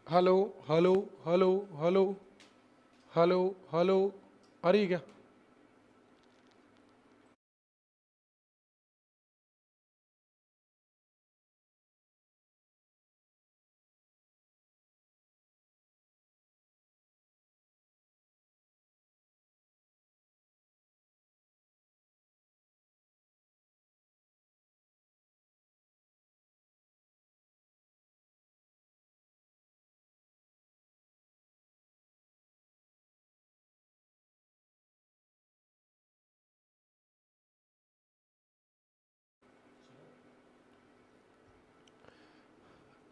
Hello hello hello hello hello hello. आ रही है क्या?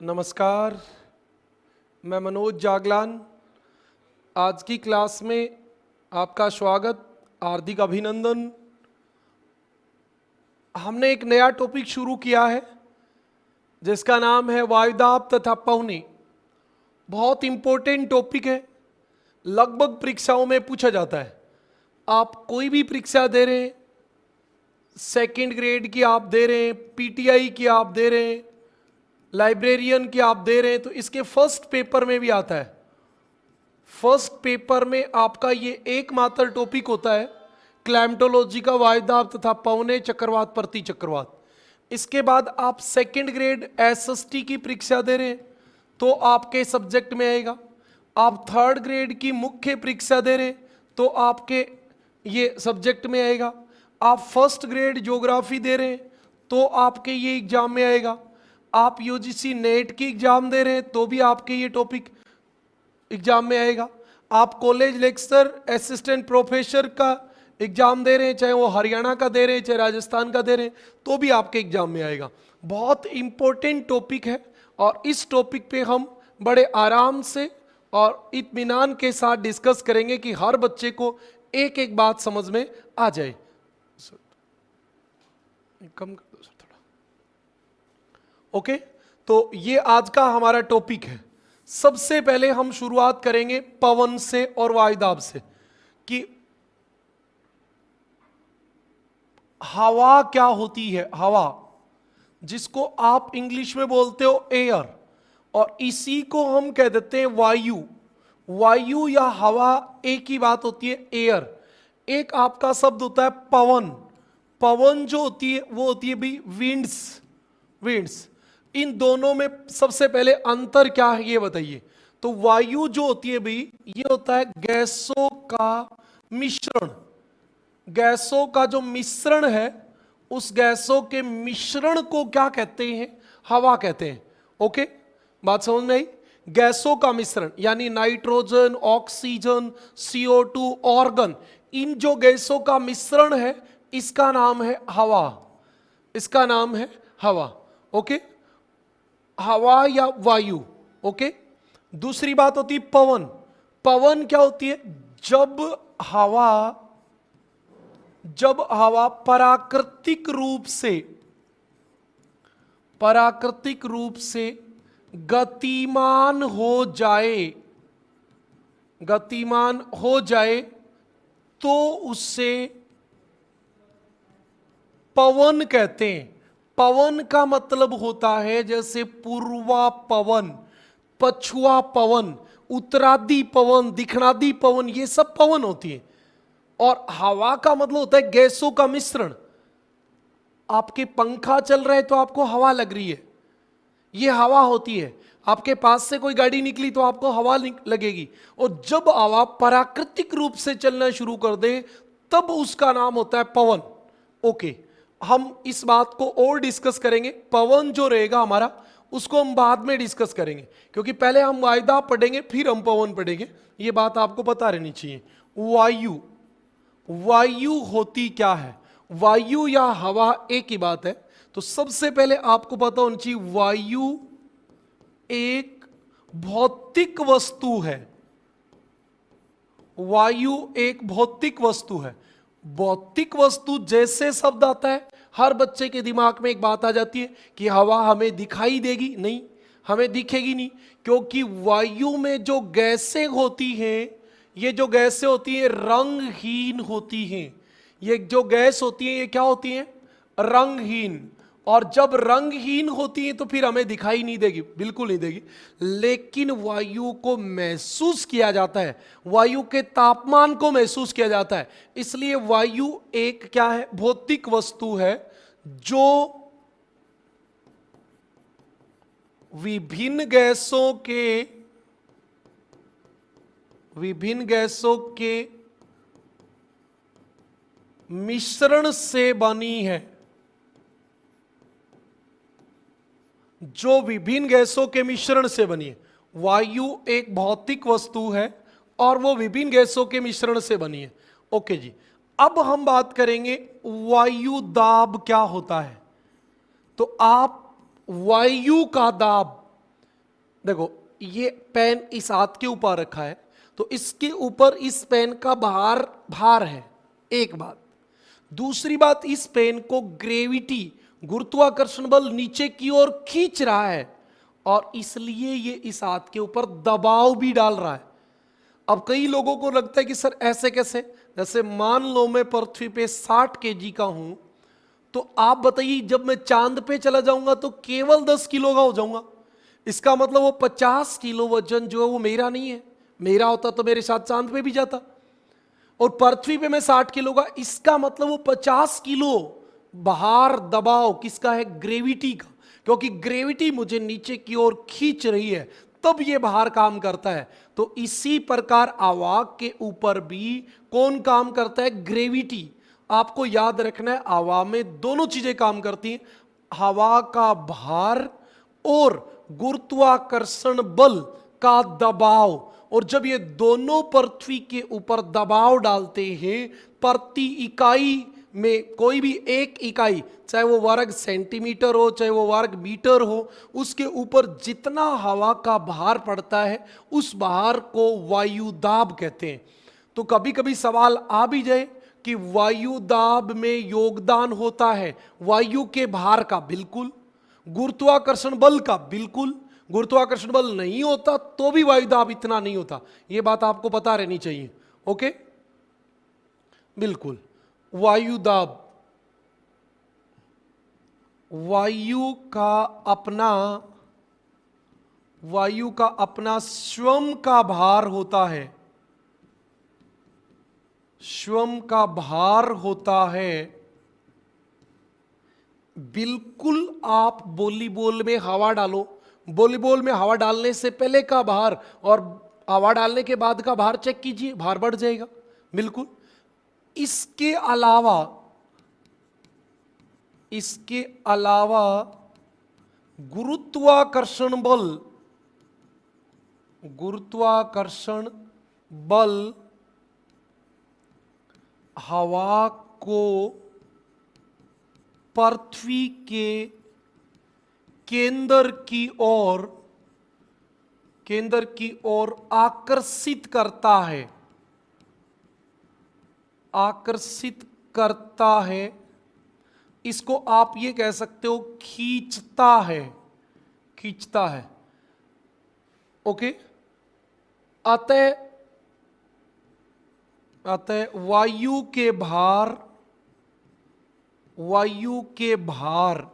नमस्कार, मैं मनोज जागलान। आज की क्लास में आपका स्वागत, हार्दिक अभिनंदन। हमने एक नया टॉपिक शुरू किया है जिसका नाम है वायुदाब तथा पवनी। बहुत इंपॉर्टेंट टॉपिक है, लगभग परीक्षाओं में पूछा जाता है। आप कोई भी परीक्षा दे रहे हैं, सेकंड ग्रेड की आप दे रहे हैं, पीटीआई की आप दे रहे हैं, लाइब्रेरियन की आप दे रहे हैं, तो इसके फर्स्ट पेपर में भी आता है। फर्स्ट पेपर में आपका ये एकमात्र टॉपिक होता है क्लाइमेटोलॉजी का, वायुदाब तथा पवने, चक्रवात, प्रति चक्रवात। इसके बाद आप सेकंड ग्रेड एसएसटी की परीक्षा दे रहे हैं तो आपके सब्जेक्ट में आएगा। आप थर्ड ग्रेड की मुख्य परीक्षा दे रहे हैं तो आपके ये सब्जेक्ट में आएगा। आप फर्स्ट ग्रेड ज्योग्राफी दे रहे हैं तो आपके ये एग्जाम में आएगा। आप यूजीसी नेट की एग्जाम दे रहे हैं तो भी आपके ये टॉपिक एग्जाम में आएगा। आप कॉलेज लेक्चर असिस्टेंट प्रोफेसर का एग्जाम दे रहे हैं, चाहे वो हरियाणा का दे रहे हैं चाहे राजस्थान का दे रहे हैं, तो भी आपके एग्जाम में आएगा। बहुत इंपॉर्टेंट टॉपिक है और इस टॉपिक पे हम बड़े आराम से और इत्मीनान के साथ डिस्कस करेंगे कि हर बच्चे को एक एक बात समझ में आ जाए। कम कर दो सर थोड़ा। ओके, तो ये आज का हमारा टॉपिक है। सबसे पहले हम शुरुआत करेंगे पवन से और वायुदाब से कि हवा क्या होती है। हवा, जिसको आप इंग्लिश में बोलते हो एयर, और इसी को हम कह देते हैं वायु। वायु या हवा एक ही बात होती है, एयर। एक आपका शब्द होता है पवन। पवन जो होती है वो होती है भी विंड्स। विंड्स, इन दोनों में सबसे पहले अंतर क्या है ये बताइए। तो वायु जो होती है भी, ये होता है गैसों का मिश्रण। गैसों का जो मिश्रण है, उस गैसों के मिश्रण को क्या कहते हैं? हवा कहते हैं। ओके, बात समझ में आई? गैसों का मिश्रण यानी नाइट्रोजन, ऑक्सीजन, CO2, ऑर्गन, इन जो गैसों का मिश्रण है इसका नाम है हवा। इसका नाम है हवा। ओके, हवा या वायु। ओके, दूसरी बात होती है पवन। पवन क्या होती है? हवा जब हवा प्राकृतिक रूप से गतिमान हो जाए तो उससे पवन कहते हैं। पवन का मतलब होता है जैसे पूर्वा पवन, पछुआ पवन, उत्तरादि पवन, दक्षिणादि पवन, ये सब पवन होती है। और हवा का मतलब होता है गैसों का मिश्रण। आपके पंखा चल रहा है तो आपको हवा लग रही है, ये हवा होती है। आपके पास से कोई गाड़ी निकली तो आपको हवा लगेगी। और जब हवा प्राकृतिक रूप से चलना शुरू कर दे तब उसका नाम होता है पवन। ओके, हम इस बात को और डिस्कस करेंगे। पवन जो रहेगा हमारा उसको हम बाद में डिस्कस करेंगे, क्योंकि पहले हम वायुदाब पढ़ेंगे फिर हम पवन पढ़ेंगे। ये बात आपको पता रहनी चाहिए। वायु, वायु होती क्या है? वायु या हवा एक ही बात है। तो सबसे पहले आपको पता होना चाहिए वायु एक भौतिक वस्तु है। वायु एक भौतिक वस्तु है। भौतिक वस्तु जैसे शब्द आता है हर बच्चे के दिमाग में एक बात आ जाती है कि हवा हमें दिखाई देगी? नहीं, हमें दिखेगी नहीं, क्योंकि वायु में जो गैसें होती हैं, ये जो गैसें होती हैं रंगहीन होती हैं। ये जो गैस होती है ये क्या होती है? रंगहीन। और जब रंगहीन होती है तो फिर हमें दिखाई नहीं देगी, बिल्कुल नहीं देगी। लेकिन वायु को महसूस किया जाता है, वायु के तापमान को महसूस किया जाता है। इसलिए वायु एक क्या है, भौतिक वस्तु है जो विभिन्न गैसों के मिश्रण से बनी है, जो विभिन्न गैसों के मिश्रण से बनी है। वायु एक भौतिक वस्तु है और वो विभिन्न गैसों के मिश्रण से बनी है। ओके जी, अब हम बात करेंगे वायु दाब क्या होता है। तो आप वायु का दाब देखो, ये पेन इस हाथ के ऊपर रखा है, तो इसके ऊपर इस पेन का भार है, एक बात। दूसरी बात, इस पेन को ग्रेविटी, गुरुत्वाकर्षण बल नीचे की ओर खींच रहा है और इसलिए ये इस हाथ के ऊपर दबाव भी डाल रहा है। अब कई लोगों को लगता है कि सर ऐसे कैसे, जैसे मान लो मैं पृथ्वी पे 60 केजी का हूं, तो आप बताइए जब मैं चांद पे चला जाऊंगा तो केवल 10 किलो का हो जाऊंगा। इसका मतलब वो 50 किलो वजन जो है वो मेरा नहीं है, मेरा होता तो मेरे साथ चांद पे भी जाता। और पृथ्वी पे मैं 60 किलो का, इसका मतलब वो 50 किलो भार दबाव किसका है, ग्रेविटी का, क्योंकि ग्रेविटी मुझे नीचे की ओर खींच रही है, तब ये भार काम करता है। तो इसी प्रकार आवाक के ऊपर भी कौन काम करता है, ग्रेविटी। आपको याद रखना है, हवा में दोनों चीजें काम करती हैं, हवा का भार और गुरुत्वाकर्षण बल का दबाव। और जब ये दोनों पृथ्वी के ऊपर दबाव डालते हैं, प्रति इकाई में कोई भी एक इकाई, चाहे वो वर्ग सेंटीमीटर हो चाहे वो वर्ग मीटर हो, उसके ऊपर जितना हवा का भार पड़ता है उस भार को वायु दाब कहते हैं। तो कभी कभी सवाल आ भी जाए कि वायु दाब में योगदान होता है वायु के भार का, बिल्कुल। गुरुत्वाकर्षण बल का, बिल्कुल। गुरुत्वाकर्षण बल नहीं होता तो भी वायु दाब इतना नहीं होता, यह बात आपको पता रहनी चाहिए। ओके, बिल्कुल। वायु दाब, वायु का अपना स्वयं का भार होता है, स्वयं का भार होता है। बिल्कुल, आप वॉलीबॉल में हवा डालो, वॉलीबॉल में हवा डालने से पहले का भार और हवा डालने के बाद का भार चेक कीजिए, भार बढ़ जाएगा, बिल्कुल। इसके अलावा गुरुत्वाकर्षण बल हवा को पृथ्वी के केंद्र की ओर आकर्षित करता है। इसको आप ये कह सकते हो खींचता है। ओके, अतः वायु के भार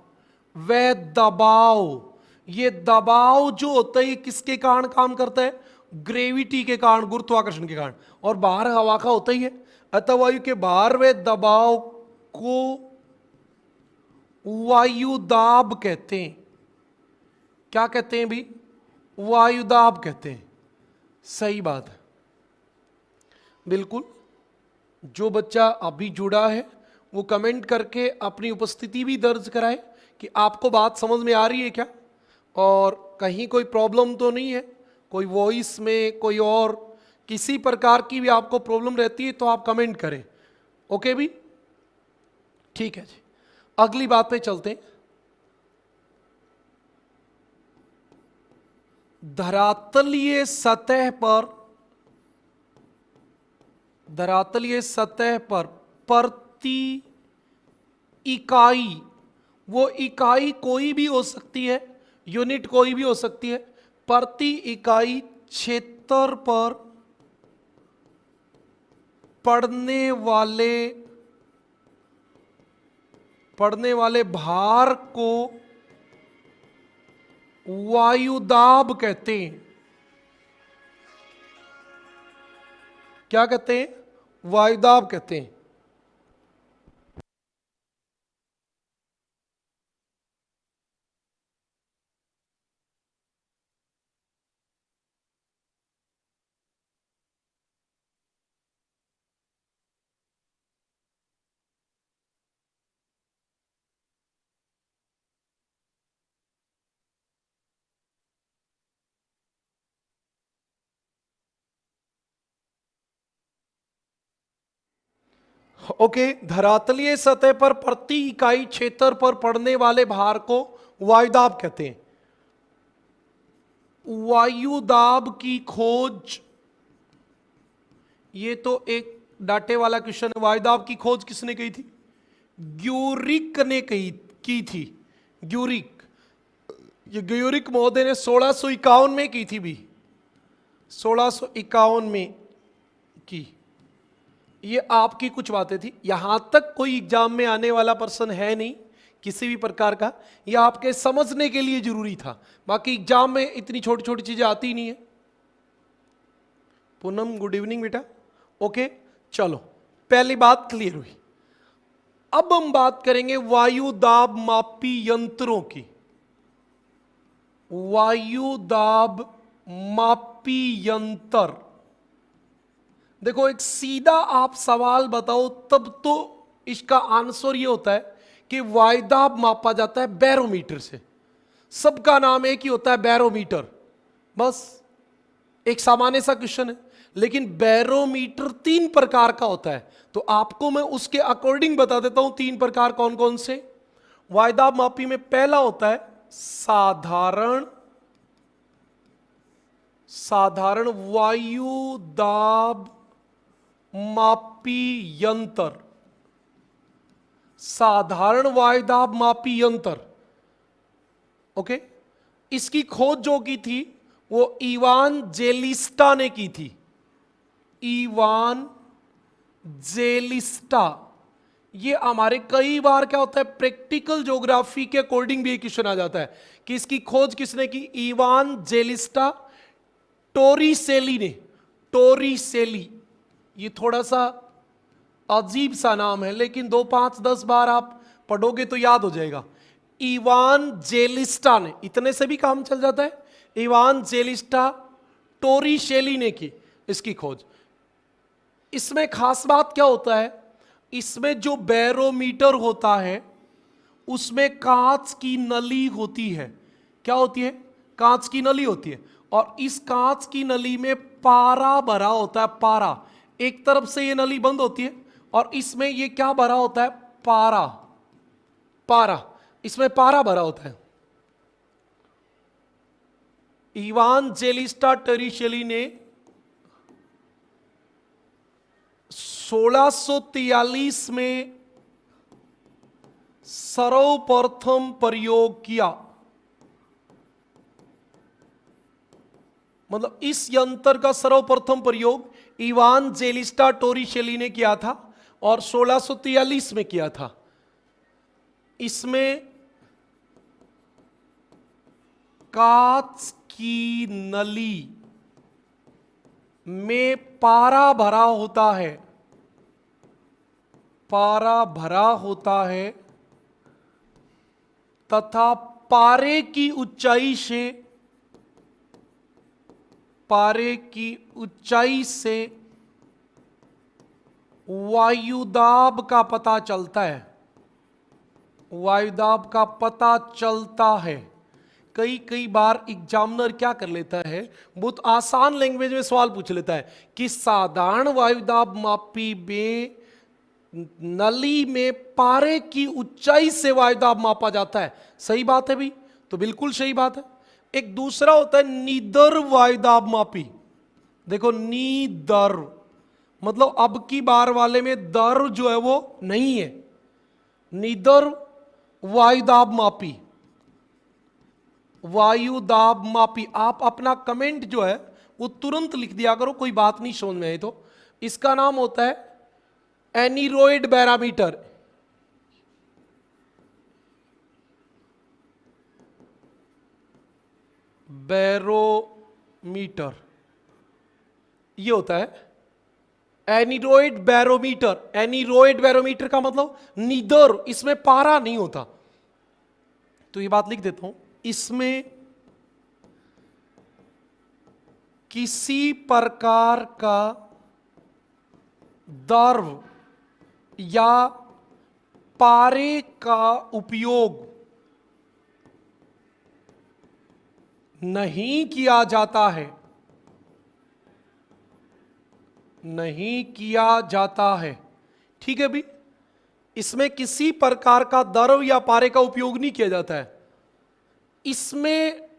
व दबाव, ये दबाव जो होता है किसके कारण काम करता है, ग्रेविटी के कारण, गुरुत्वाकर्षण के कारण, और भार हवा का होता ही है। अतः वायु के भार व दबाव को वायु दाब कहते हैं। क्या कहते हैं भी, वायु दाब कहते हैं। सही बात है, बिल्कुल। जो बच्चा अभी जुड़ा है वो कमेंट करके अपनी उपस्थिति भी दर्ज कराए कि आपको बात समझ में आ रही है क्या, और कहीं कोई प्रॉब्लम तो नहीं है, कोई वॉइस में कोई और किसी प्रकार की भी आपको प्रॉब्लम रहती है तो आप कमेंट करें। ओके भी, ठीक है जी। अगली बात पे चलते हैं। धरातलीय सतह पर प्रति इकाई, वो इकाई कोई भी हो सकती है, यूनिट कोई भी हो सकती है, प्रति इकाई क्षेत्र पर पड़ने वाले पड़ने वाले भार को वायुदाब कहते हैं। क्या कहते हैं? वायुदाब कहते हैं। ओके, धरातलीय सतह पर प्रति इकाई क्षेत्र पर पड़ने वाले भार को वायुदाब कहते हैं। वायुदाब की खोज, ये तो एक डाटे वाला क्वेश्चन है। वायुदाब की खोज किसने की थी? ग्यूरिक ने की थी। ग्यूरिक, ये ग्यूरिक महोदय ने 1651 में की थी भी, 1651 में की। ये आपकी कुछ बातें थी। यहां तक कोई एग्जाम में आने वाला पर्सन है नहीं किसी भी प्रकार का, ये आपके समझने के लिए जरूरी था। बाकी एग्जाम में इतनी छोटी छोटी चीजें आती नहीं है। पूनम गुड इवनिंग बेटा। ओके चलो, पहली बात क्लियर हुई। अब हम बात करेंगे वायु दाब मापी यंत्रों की। वायु दाब मापी यंत्र, देखो एक सीधा आप सवाल बताओ तब तो इसका आंसर ये होता है कि वायुदाब मापा जाता है बैरोमीटर से। सबका नाम एक ही होता है, बैरोमीटर। बस एक सामान्य सा क्वेश्चन है। लेकिन बैरोमीटर 3 प्रकार का होता है, तो आपको मैं उसके अकॉर्डिंग बता देता हूं 3 प्रकार कौन कौन से। वायुदाब मापी में पहला होता है साधारण वायु दाब मापी यंत्र। साधारण वायुदाब मापी यंत्र, ओके। इसकी खोज जो की थी वो इवान जेलिस्टा ने की थी। इवान जेलिस्टा। ये हमारे कई बार क्या होता है, प्रैक्टिकल ज्योग्राफी के अकॉर्डिंग भी एक क्वेश्चन आ जाता है कि इसकी खोज किसने की? इवान जेलिस्टा टोरिसेली ने। टोरिसेली, ये थोड़ा सा अजीब सा नाम है, लेकिन 2, 5, 10 बार आप पढ़ोगे तो याद हो जाएगा। इवान जेलिस्टा ने, इतने से भी काम चल जाता है। इवान जेलिस्टा टोरिसेली ने की इसकी खोज। इसमें खास बात क्या होता है, इसमें जो बैरोमीटर होता है उसमें कांच की नली होती है। क्या होती है? कांच की नली होती है। और इस कांच की नली में पारा भरा होता है। पारा, एक तरफ से ये नली बंद होती है और इसमें ये क्या भरा होता है? पारा। पारा, इसमें पारा भरा होता है। इवान जेलिस्टा टोरिसेली ने 1643 में सर्वप्रथम प्रयोग किया। मतलब इस यंत्र का सर्वप्रथम प्रयोग इवान जेलिस्टा टोरिसेली ने किया था और 1643 में किया था। इसमें कांच की नली में पारा भरा होता है। पारा भरा होता है तथा पारे की ऊंचाई से वायुदाब का पता चलता है। वायुदाब का पता चलता है। कई बार एग्जामिनर क्या कर लेता है, बहुत आसान लैंग्वेज में सवाल पूछ लेता है कि साधारण वायुदाब मापी में नली में पारे की ऊंचाई से वायुदाब मापा जाता है। सही बात है भी, तो बिल्कुल सही बात है। एक दूसरा होता है नीदर वायुदाब मापी। देखो नीदर मतलब अब की बार वाले में दर जो है वो नहीं है। नीदर वायुदाब मापी। वायुदाब मापी, आप अपना कमेंट जो है वो तुरंत लिख दिया करो, कोई बात नहीं समझ में आई तो। इसका नाम होता है एनीरोइड बैरामीटर। बैरोमीटर, ये होता है एनीरोइड बैरोमीटर। एनीरोइड बैरोमीटर का मतलब नीदर, इसमें पारा नहीं होता। तो ये बात लिख देता हूं, इसमें किसी प्रकार का द्रव या पारे का उपयोग नहीं किया जाता है, नहीं किया जाता है। ठीक है भी, इसमें किसी प्रकार का द्रव या पारे का उपयोग नहीं किया जाता है। इसमें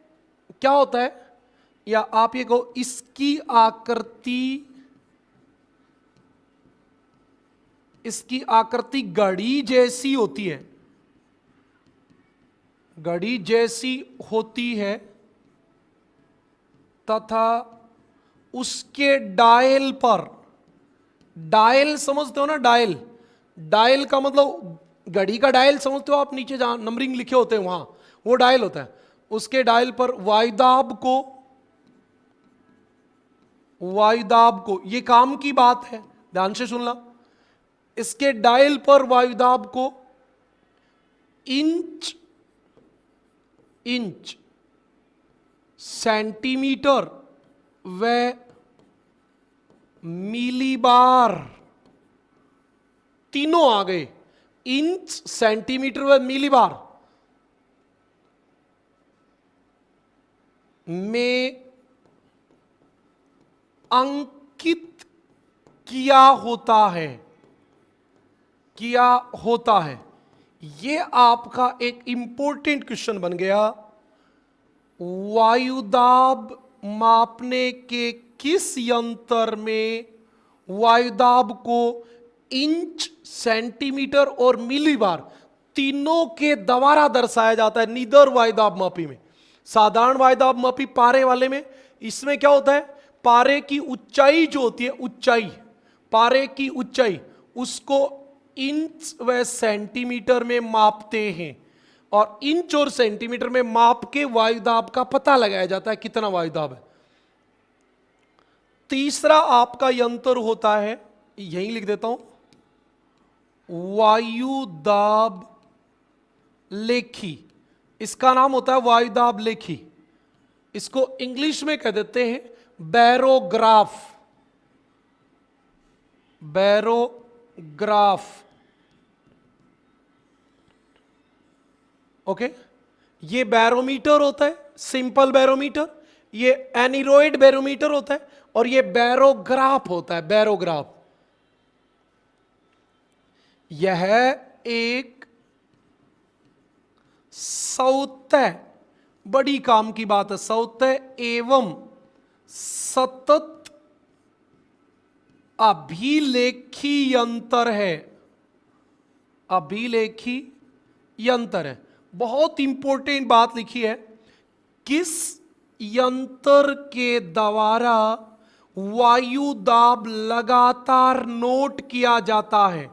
क्या होता है, या आप ये कहो इसकी आकृति घड़ी जैसी होती है, घड़ी जैसी होती है तथा उसके डायल पर, डायल समझते हो ना, डायल, डायल का मतलब घड़ी का डायल समझते हो आप, नीचे जहां नंबरिंग लिखे होते हैं वहां वो डायल होता है। उसके डायल पर वायुदाब को, ये काम की बात है, ध्यान से सुनना, इसके डायल पर वायुदाब को इंच सेंटीमीटर व मिलीबार, तीनों आ गए, इंच सेंटीमीटर व मिलीबार में अंकित किया होता है। ये आपका एक इंपॉर्टेंट क्वेश्चन बन गया। वायुदाब मापने के किस यंत्र में वायुदाब को इंच, सेंटीमीटर और मिलीबार तीनों के द्वारा दर्शाया जाता है? नीदर वायुदाब मापी में, साधारण वायुदाब मापी पारे वाले में, इसमें क्या होता है, पारे की ऊंचाई जो होती है, ऊंचाई, पारे की ऊंचाई, उसको इंच व सेंटीमीटर में मापते हैं, और इंच और सेंटीमीटर में माप के वायुदाब का पता लगाया जाता है कितना वायुदाब है। तीसरा आपका यंत्र होता है, यहीं लिख देता हूं, वायुदाब लेखी। इसका नाम होता है वायुदाब लेखी, इसको इंग्लिश में कह देते हैं बैरोग्राफ। ओके, ये बैरोमीटर होता है, सिंपल बैरोमीटर, ये एनीरोइड बैरोमीटर होता है, और ये बैरोग्राफ होता है, बैरोग्राफ। यह एक सतत, बड़ी काम की बात है, सतत एवं सतत अभिलेखी यंत्र है, अभिलेखी यंत्र है। बहुत इंपॉर्टेंट बात लिखी है, किस यंत्र के द्वारा वायुदाब लगातार नोट किया जाता है?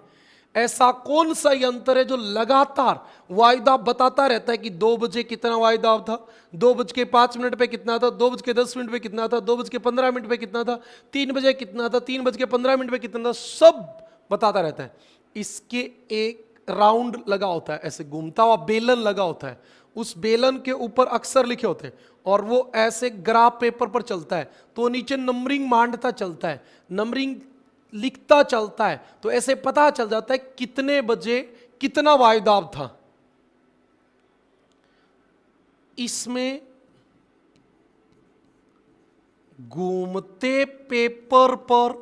ऐसा कौन सा यंत्र है जो लगातार वायुदाब बताता रहता है कि 2 बजे कितना वायुदाब था, 2:05 पे कितना था, 2:10 पे कितना था, 2:15 पे कितना था, 3 बजे कितना था, 3:15 पे कितना था, सब बताता रहता है। इसके एक राउंड लगा होता है, ऐसे घूमता हुआ बेलन लगा होता है, उस बेलन के ऊपर अक्षर लिखे होते हैं, और वो ऐसे ग्राफ पेपर पर चलता है, तो नीचे नंबरिंग मांडता चलता है, नंबरिंग लिखता चलता है, तो ऐसे पता चल जाता है कितने बजे कितना वायुदाब था। इसमें घूमते पेपर पर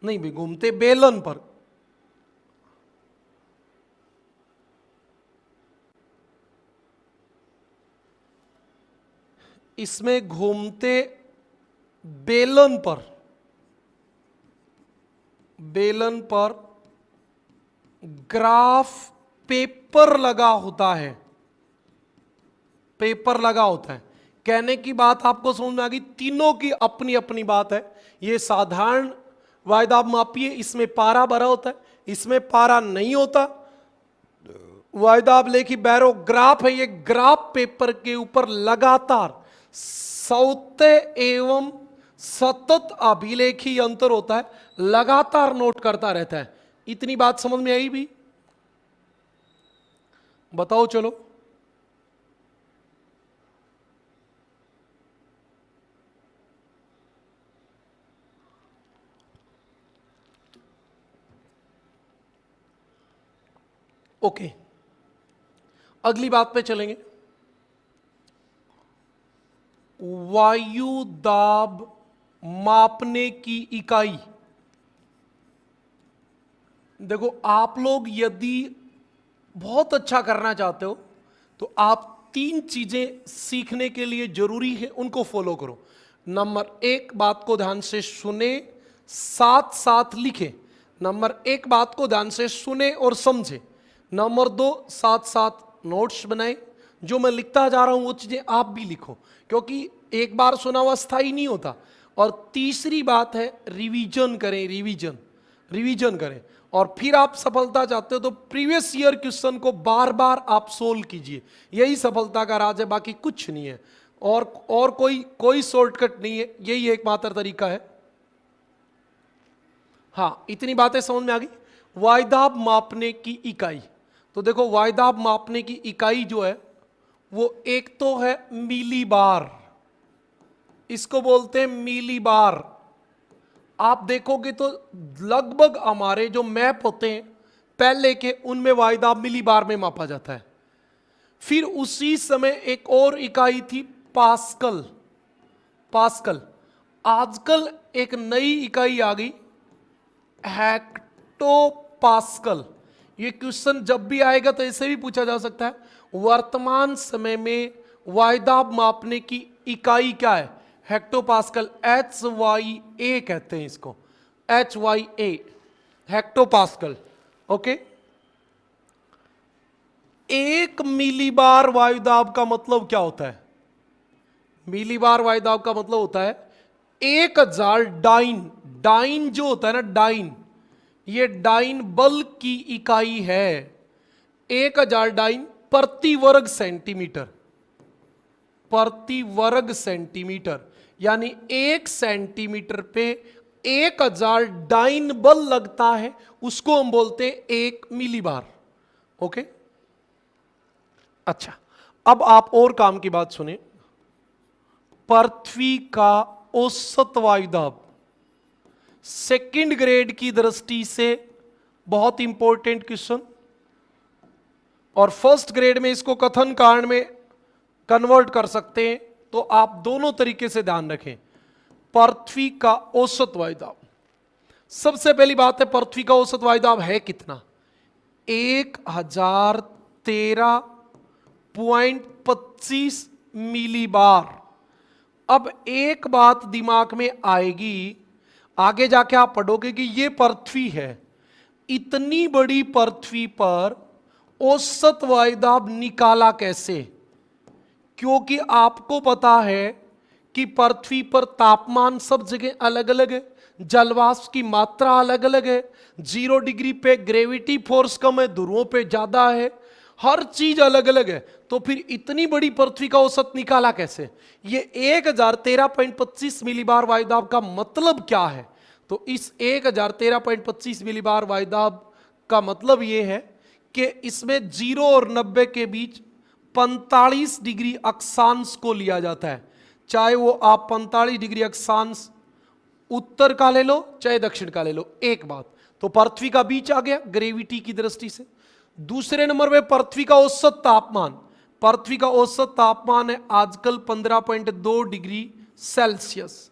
नहीं भी, घूमते बेलन पर इसमें घूमते बेलन पर ग्राफ पेपर लगा होता है, पेपर लगा होता है। कहने की बात आपको समझ में आ गई, तीनों की अपनी अपनी बात है। ये साधारण वायुदाब मापी है, इसमें पारा भरा होता है, इसमें पारा नहीं होता, वायदाब लेखी बैरोग्राफ है, ये ग्राफ पेपर के ऊपर लगातार सौते एवं सतत अभिलेखी अंतर होता है, लगातार नोट करता रहता है। इतनी बात समझ में आई भी? बताओ चलो। ओके, अगली बात पे चलेंगे। वायु दाब मापने की इकाई। देखो, आप लोग यदि बहुत अच्छा करना चाहते हो तो आप 3 चीजें सीखने के लिए जरूरी है, उनको फॉलो करो। नंबर 1, बात को ध्यान से सुने, साथ साथ लिखे। नंबर 1, बात को ध्यान से सुने और समझे। नंबर 2, साथ साथ नोट्स बनाए। जो मैं लिखता जा रहा हूं वो चीजें आप भी लिखो, क्योंकि एक बार सुना हुआ स्थायी नहीं होता। और तीसरी बात है, रिवीजन करें, रिवीजन करें। और फिर आप सफलता चाहते हो तो प्रीवियस ईयर क्वेश्चन को बार बार आप सोल्व कीजिए। यही सफलता का राज है, बाकी कुछ नहीं है। और कोई शॉर्टकट नहीं है, यही एकमात्र तरीका है। हाँ, इतनी बातें समझ में आ गई। वायदाब मापने की इकाई, तो देखो वायदाब मापने की इकाई जो है वो एक तो है मिलीबार, इसको बोलते हैं मिलीबार। आप देखोगे तो लगभग हमारे जो मैप होते हैं पहले के, उनमें वायदाब मिलीबार में मापा जाता है। फिर उसी समय एक और इकाई थी पास्कल। आजकल एक नई इकाई आ गई, हेक्टोपास्कल। ये क्वेश्चन जब भी आएगा तो ऐसे भी पूछा जा सकता है, वर्तमान समय में वायदाब मापने की इकाई क्या है? हेक्टोपास्कल, HYA कहते हैं इसको, HYA, हेक्टोपास्कल। ओके, 1 मिलीबार वायुदाब का मतलब क्या होता है? मिलीबार वायुदाब का मतलब होता है 1000 डाइन। डाइन जो होता है ना, डाइन, ये डाइन बल की इकाई है। 1000 डाइन प्रति वर्ग सेंटीमीटर, यानी 1 सेंटीमीटर पे 1000 डाइन बल लगता है, उसको हम बोलते हैं 1 मिलीबार। ओके, अच्छा, अब आप और काम की बात सुने। पृथ्वी का औसत वायुदाब, सेकंड ग्रेड की दृष्टि से बहुत इंपॉर्टेंट क्वेश्चन, और फर्स्ट ग्रेड में इसको कथन कारण में कन्वर्ट कर सकते हैं, तो आप दोनों तरीके से ध्यान रखें। पृथ्वी का औसत वायुदाब, सबसे पहली बात है पृथ्वी का औसत वायुदाब है कितना? 1013.25 मिलीबार। अब एक बात दिमाग में आएगी, आगे जाके आप पढ़ोगे कि ये पृथ्वी है, इतनी बड़ी पृथ्वी पर औसत वायुदाब निकाला कैसे? क्योंकि आपको पता है कि पृथ्वी पर तापमान सब जगह अलग अलग है, जलवाष्प की मात्रा अलग अलग है, 0 डिग्री पे ग्रेविटी फोर्स कम है, ध्रुवों पे ज्यादा है, हर चीज अलग अलग है। तो फिर इतनी बड़ी पृथ्वी का औसत निकाला कैसे? ये 1013.25 मिलीबार वायुदाब का मतलब क्या है? तो इस 1013.25 मिलीबार वायुदाब का मतलब ये है कि इसमें 0 और 90 के बीच 45 डिग्री अक्षांश को लिया जाता है। चाहे वो आप 45 डिग्री अक्षांश उत्तर का ले लो, चाहे दक्षिण का ले लो, एक बात। तो पृथ्वी का बीच आ गया ग्रेविटी की दृष्टि से। दूसरे नंबर पे पृथ्वी का औसत तापमान, पृथ्वी का औसत तापमान है आजकल 15.2 डिग्री सेल्सियस,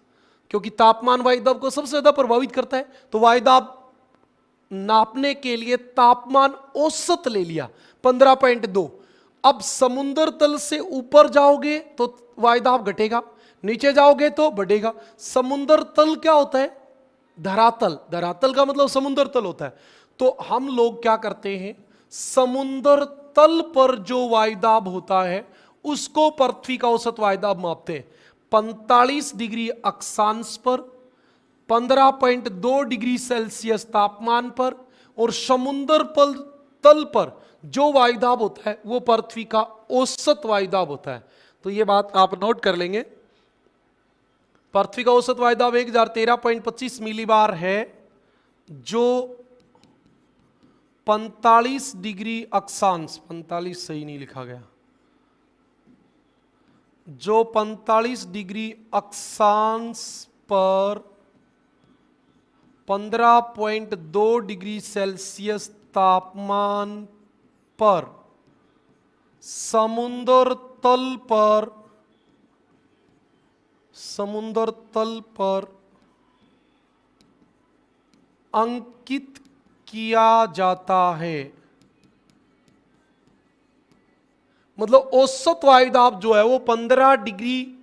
क्योंकि तापमान वायुदाब को सबसे ज्यादा प्रभावित करता है। तो वायुदाब नापने के लिए तापमान औसत ले लिया 15.2। अब समुद्र तल से ऊपर जाओगे तो वायुदाब घटेगा, नीचे जाओगे तो बढ़ेगा। समुद्र तल क्या होता है? धरातल। धरातल का मतलब समुद्र तल होता है। तो हम लोग क्या करते हैं, समुद्र तल पर जो वायुदाब होता है उसको पृथ्वी का औसत वायुदाब मापते हैं। 45 डिग्री अक्षांश पर, 15.2 डिग्री सेल्सियस तापमान पर, और समुद्र तल पर जो वायुदाब होता है वो पृथ्वी का औसत वायुदाब होता है। तो ये बात आप नोट कर लेंगे। पृथ्वी का औसत वायुदाब 1013.25 मिलीबार है, जो 45 डिग्री अक्षांश, 45 सही नहीं लिखा गया, जो 45 डिग्री अक्षांश पर 15.2 डिग्री सेल्सियस तापमान पर समुद्र तल पर अंकित किया जाता है। मतलब औसत वायुदाब जो है वो 15 डिग्री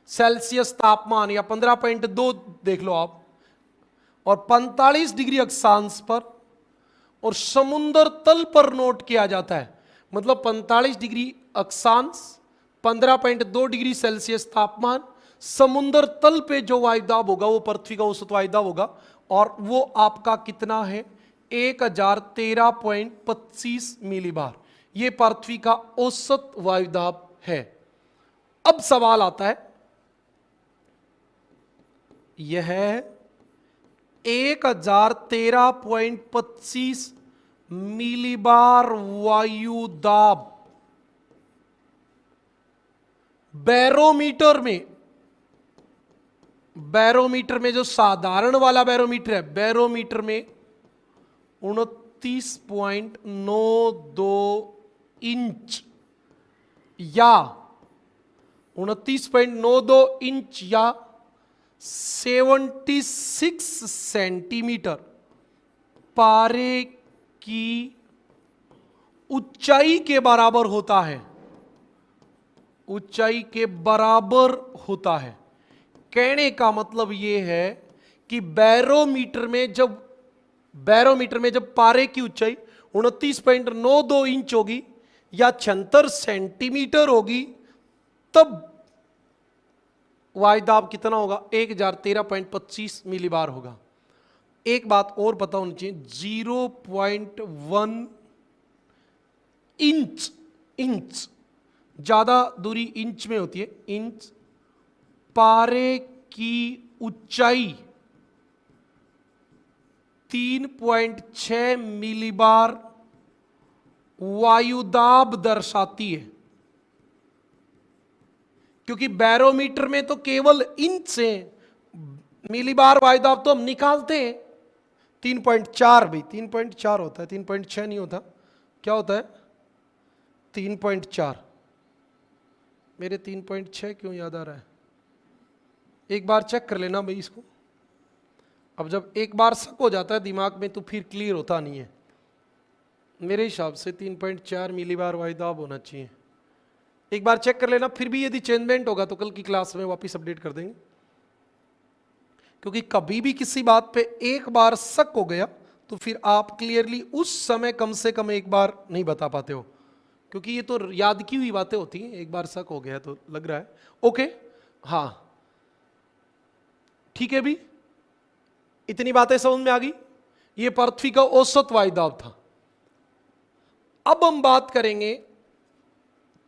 सेल्सियस तापमान या 15.2 देख लो आप, और 45 डिग्री अक्षांश पर और समुद्र तल पर नोट किया जाता है। मतलब 45 डिग्री अक्षांश, 15.2 डिग्री सेल्सियस तापमान, समुद्र तल पे जो वायुदाब होगा वो पृथ्वी का औसत वायुदाब होगा, और वो आपका कितना है? 1013.25 मिलीबार। ये पृथ्वी का औसत वायुदाब है। अब सवाल आता है, यह 1013.25 मिलीबार वायुदाब बैरोमीटर में जो साधारण वाला बैरोमीटर है, बैरोमीटर में 29.92 इंच या 29.92 इंच या 76 सेंटीमीटर पारे की ऊंचाई के बराबर होता है। ऊंचाई के बराबर होता है। कहने का मतलब यह है कि बैरोमीटर में जब पारे की ऊंचाई 29.92 इंच होगी या 76 सेंटीमीटर होगी, तब वायुदाब कितना होगा? 1013.25 मिलीबार होगा। एक बात और पता होनी चाहिए, 0.1 इंच ज्यादा दूरी इंच में होती है। इंच पारे की ऊंचाई 3.6 मिलीबार वायुदाब दर्शाती है। क्योंकि बैरोमीटर में तो केवल इंच से, मिलीबार वायुदाब तो हम निकालते हैं 3.4, भाई 3.4 होता है, 3.6 नहीं होता। क्या होता है? 3.4। मेरे 3.6 क्यों याद आ रहा है? एक बार चेक कर लेना भाई इसको। अब जब एक बार शक हो जाता है दिमाग में तो फिर क्लियर होता नहीं है। मेरे हिसाब से 3.4 मिलीबार वायुदाब होना चाहिए। एक बार चेक कर लेना, फिर भी यदि चेंजमेंट होगा तो कल की क्लास में वापस अपडेट कर देंगे। क्योंकि कभी भी किसी बात पे एक बार शक हो गया तो फिर आप क्लियरली उस समय कम से कम एक बार नहीं बता पाते हो, क्योंकि ये तो याद की हुई बातें होती हैं। एक बार शक हो गया तो लग रहा है। ओके, हाँ ठीक है भी, इतनी बातें समझ में आ गई। ये पृथ्वी का औसत वायुदाब था। अब हम बात करेंगे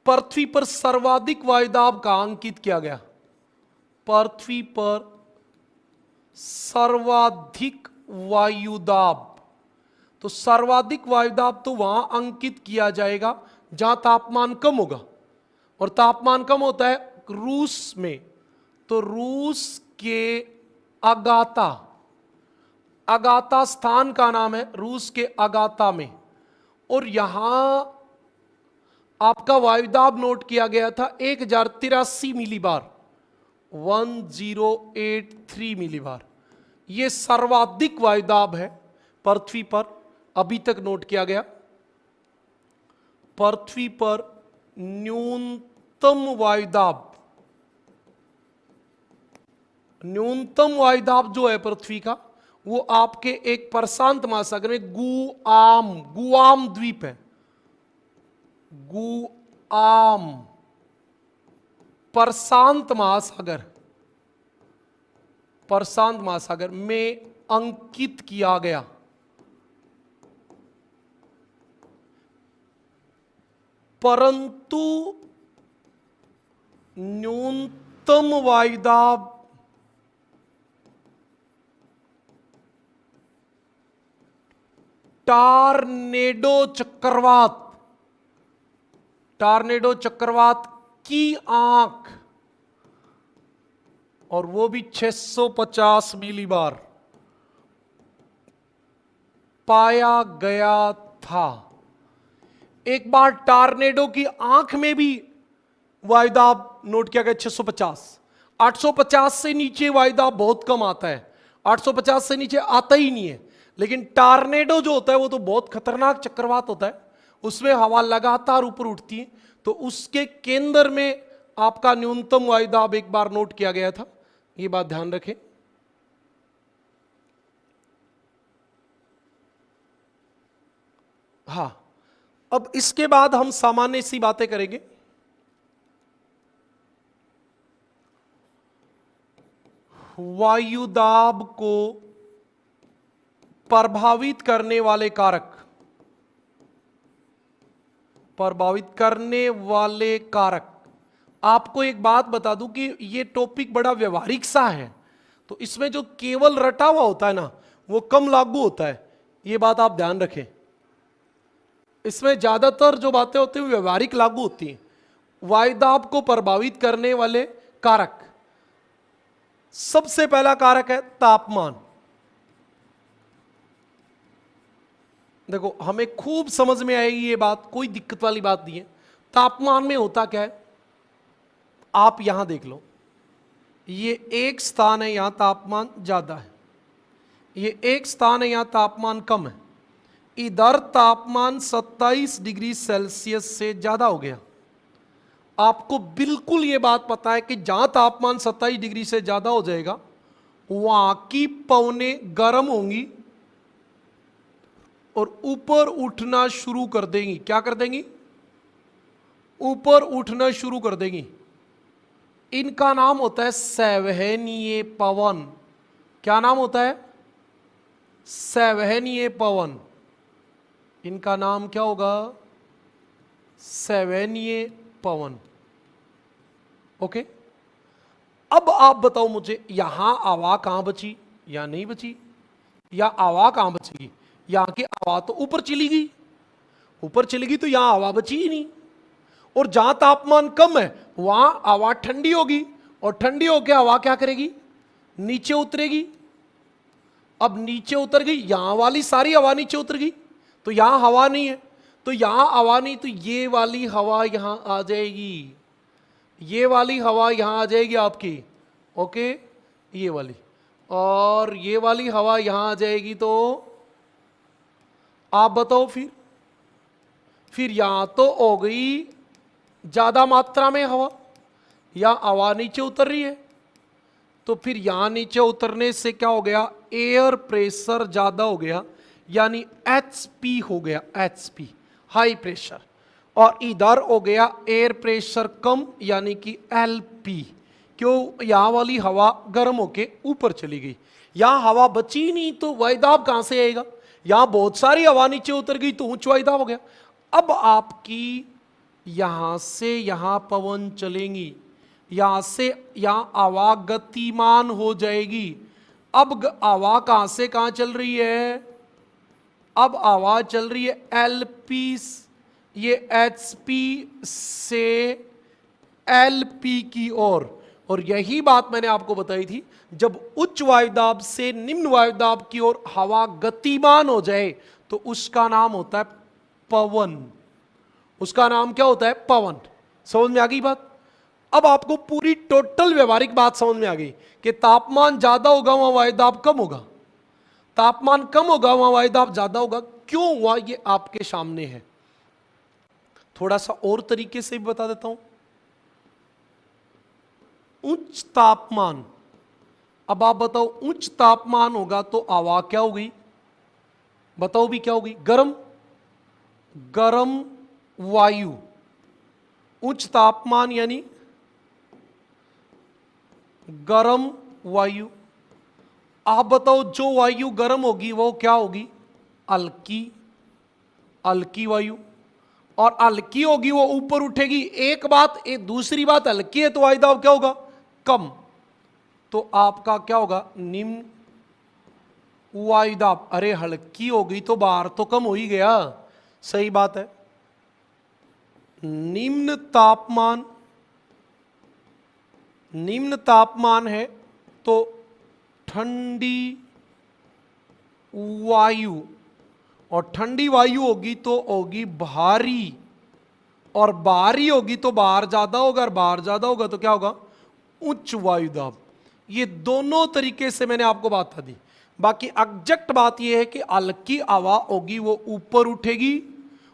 पृथ्वी पर सर्वाधिक वायुदाब कहां अंकित किया गया। पृथ्वी पर सर्वाधिक वायुदाब, तो सर्वाधिक वायुदाब तो वहां अंकित किया जाएगा जहां तापमान कम होगा, और तापमान कम होता है रूस में। तो रूस के अगाता स्थान का नाम है, रूस के अगाता में, और यहां आपका वायुदाब नोट किया गया था 1083 मिलीबार, 1083 मिलीबार। यह सर्वाधिक वायुदाब है पृथ्वी पर अभी तक नोट किया गया। पृथ्वी पर न्यूनतम वायुदाब जो है पृथ्वी का, वो आपके एक प्रशांत महासागर में गुआम द्वीप है। गुआम प्रशांत महासागर में अंकित किया गया। परंतु न्यूनतम वायुदाब टॉर्नेडो चक्रवात की आंख, और वो भी 650 मिलीबार पाया गया था। एक बार टॉर्नेडो की आंख में भी वायुदाब नोट किया गया 650। 850 से नीचे वायुदाब बहुत कम आता है, 850 से नीचे आता ही नहीं है। लेकिन टॉर्नेडो जो होता है वो तो बहुत खतरनाक चक्रवात होता है, उसमें हवा लगातार ऊपर उठती है। तो उसके केंद्र में आपका न्यूनतम वायुदाब एक बार नोट किया गया था, ये बात ध्यान रखें। हां, अब इसके बाद हम सामान्य सी बातें करेंगे। वायुदाब को प्रभावित करने वाले कारक, आपको एक बात बता दूं कि ये टॉपिक बड़ा व्यवहारिक सा है, तो इसमें जो केवल रटा हुआ होता है ना वो कम लागू होता है, ये बात आप ध्यान रखें। इसमें ज्यादातर जो बातें होती हैं व्यवहारिक लागू होती हैं। वायुदाब को प्रभावित करने वाले कारक, सबसे पहला कारक है तापमान। देखो हमें खूब समझ में आएगी ये बात, कोई दिक्कत वाली बात नहीं है। तापमान में होता क्या है, आप यहां देख लो, ये एक स्थान है यहां तापमान ज्यादा है, ये एक स्थान है यहां तापमान कम है। इधर तापमान 27 डिग्री सेल्सियस से ज्यादा हो गया। आपको बिल्कुल ये बात पता है कि जहां तापमान 27 डिग्री से ज्यादा हो जाएगा वहां की पवनें गर्म होंगी और ऊपर उठना शुरू कर देंगी। क्या कर देंगी? ऊपर उठना शुरू कर देंगी। इनका नाम होता है संवहनीय पवन। क्या नाम होता है? संवहनीय पवन। इनका नाम क्या होगा? संवहनीय पवन। ओके, अब आप बताओ मुझे, यहां हवा कहां बची या नहीं बची, या हवा कहां बचेगी? यहां की हवा तो ऊपर चली गई, ऊपर चली गई तो यहां हवा बची ही नहीं। और जहां तापमान कम है वहां हवा ठंडी होगी, और ठंडी होकर हवा क्या करेगी? नीचे उतरेगी। अब नीचे उतर गई, यहां वाली सारी हवा नीचे उतर गई, तो यहां हवा नहीं है। तो यहां हवा नहीं, तो ये वाली हवा यहां आ जाएगी, ये वाली हवा यहां आ जाएगी आपकी। ओके, ये वाली, और ये वाली हवा यहां आ जाएगी। तो आप बताओ फिर यहां तो हो गई ज्यादा मात्रा में हवा, या हवा नीचे उतर रही है। तो फिर यहां नीचे उतरने से क्या हो गया? एयर प्रेशर ज्यादा हो गया, यानी HP हो गया, HP हाई प्रेशर। और इधर हो गया एयर प्रेशर कम, यानी कि LP। क्यों? यहां वाली हवा गर्म होके ऊपर चली गई, यहां हवा बची नहीं, तो वायुदाब कहां से आएगा? यहां बहुत सारी हवा नीचे उतर गई तो उच्च वायुदाब हो गया। अब आपकी यहां से यहां पवन चलेंगी, यहां से यहां हवा गतिमान हो जाएगी। अब हवा कहां से कहां चल रही है? अब हवा चल रही है LP, ये HP से LP की ओर। और यही बात मैंने आपको बताई थी, जब उच्च वायुदाब से निम्न वायुदाब की ओर हवा गतिमान हो जाए तो उसका नाम होता है पवन। उसका नाम क्या होता है? पवन। समझ में आ गई बात? अब आपको पूरी टोटल व्यवहारिक बात समझ में आ गई कि तापमान ज्यादा होगा वहां वायुदाब कम होगा, तापमान कम होगा वहां वायुदाब ज्यादा होगा। क्यों हुआ ये आपके सामने है। थोड़ा सा और तरीके से भी बता देता हूं। उच्च तापमान, अब आप बताओ, उच्च तापमान होगा तो हवा क्या हो गई? बताओ भी क्या होगी? गर्म, गर्म वायु। उच्च तापमान यानी गर्म वायु। आप बताओ, जो वायु गर्म होगी वो क्या होगी? हल्की, हल्की वायु। और हल्की होगी वो ऊपर उठेगी, एक बात। एक दूसरी बात, हल्की है तो वायुदाब क्या होगा? कम। तो आपका क्या होगा? निम्न वायुदाब। अरे हल्की होगी तो बाहर तो कम हो ही गया, सही बात है। निम्न तापमान, निम्न तापमान है तो ठंडी वायु, और ठंडी वायु होगी तो होगी भारी, और बाहरी होगी तो बाहर ज्यादा होगा, और बाहर ज्यादा होगा तो क्या होगा? उच्च वायुदाब। ये दोनों तरीके से मैंने आपको बात बता दी। बाकी एग्जैक्ट बात यह है कि हल्की हवा होगी वो ऊपर उठेगी,